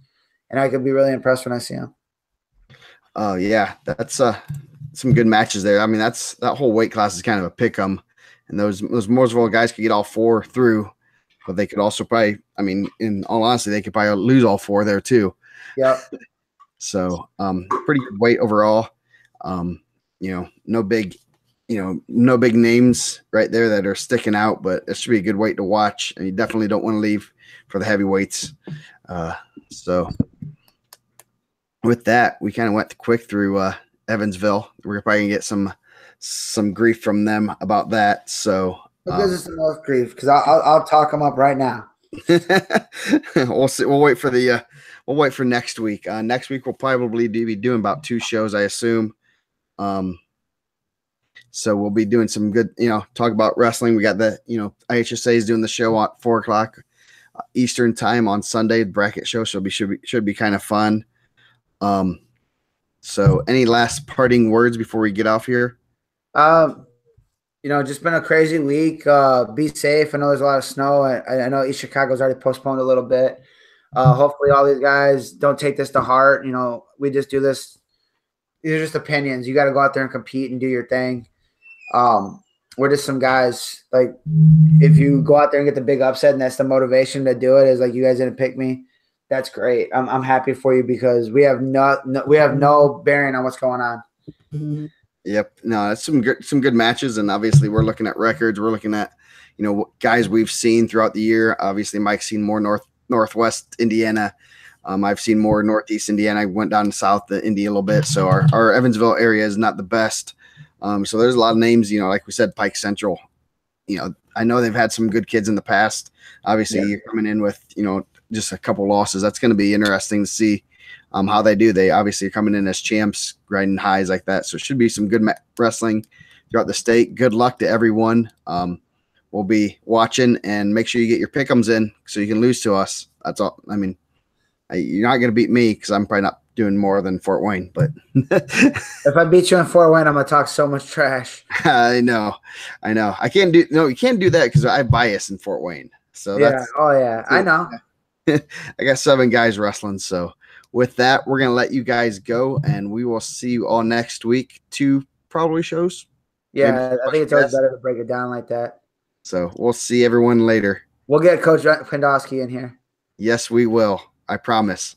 and I could be really impressed when I see them. Oh yeah, that's some good matches there. I mean, that whole weight class is kind of a pick 'em, and those Mooresville guys could get all 4 through. But they could also probably, I mean, in all honesty, they could probably lose all 4 there too. Yep. So, pretty good weight overall. No big names right there that are sticking out, but it should be a good weight to watch. And you definitely don't want to leave for the heavyweights. So with that, we kind of went quick through Evansville. We're probably gonna get some grief from them about that. So. Because it's the most grief, because I'll talk them up right now. We'll see. We'll wait for next week. Next week we'll probably be doing about 2 shows, I assume. So we'll be doing some good, talk about wrestling. We got the, IHSA is doing the show at 4:00 Eastern time on Sunday, the bracket show. So should be kind of fun. So any last parting words before we get off here? Just been a crazy week. Be safe. I know there's a lot of snow. I know East Chicago's already postponed a little bit. Hopefully all these guys don't take this to heart. We just do this. These are just opinions. You got to go out there and compete and do your thing. We're just some guys. Like, if you go out there and get the big upset and that's the motivation to do it, is like, you guys didn't pick me. That's great. I'm happy for you because we have no bearing on what's going on. Yep. No, that's some good matches, and obviously we're looking at records. We're looking at, guys we've seen throughout the year. Obviously, Mike's seen more Northwest Indiana. I've seen more Northeast Indiana. I went down to South Indy a little bit, so our Evansville area is not the best. So there's a lot of names. Like we said, Pike Central. I know they've had some good kids in the past. Obviously, you're coming in with just a couple losses. That's going to be interesting to see how they do. They obviously are coming in as champs, riding highs like that. So it should be some good wrestling throughout the state. Good luck to everyone. We'll be watching, and make sure you get your pick'ems in so you can lose to us. That's all. I mean, you're not going to beat me because I'm probably not doing more than Fort Wayne. But if I beat you in Fort Wayne, I'm going to talk so much trash. I know. I can't do you can't do that because I have bias in Fort Wayne. So I know. I got 7 guys wrestling. So with that, we're going to let you guys go, and we will see you all next week. 2 probably shows. Yeah, I think it's always better to break it down like that. So we'll see everyone later. We'll get Coach Pendowski in here. Yes, we will. I promise.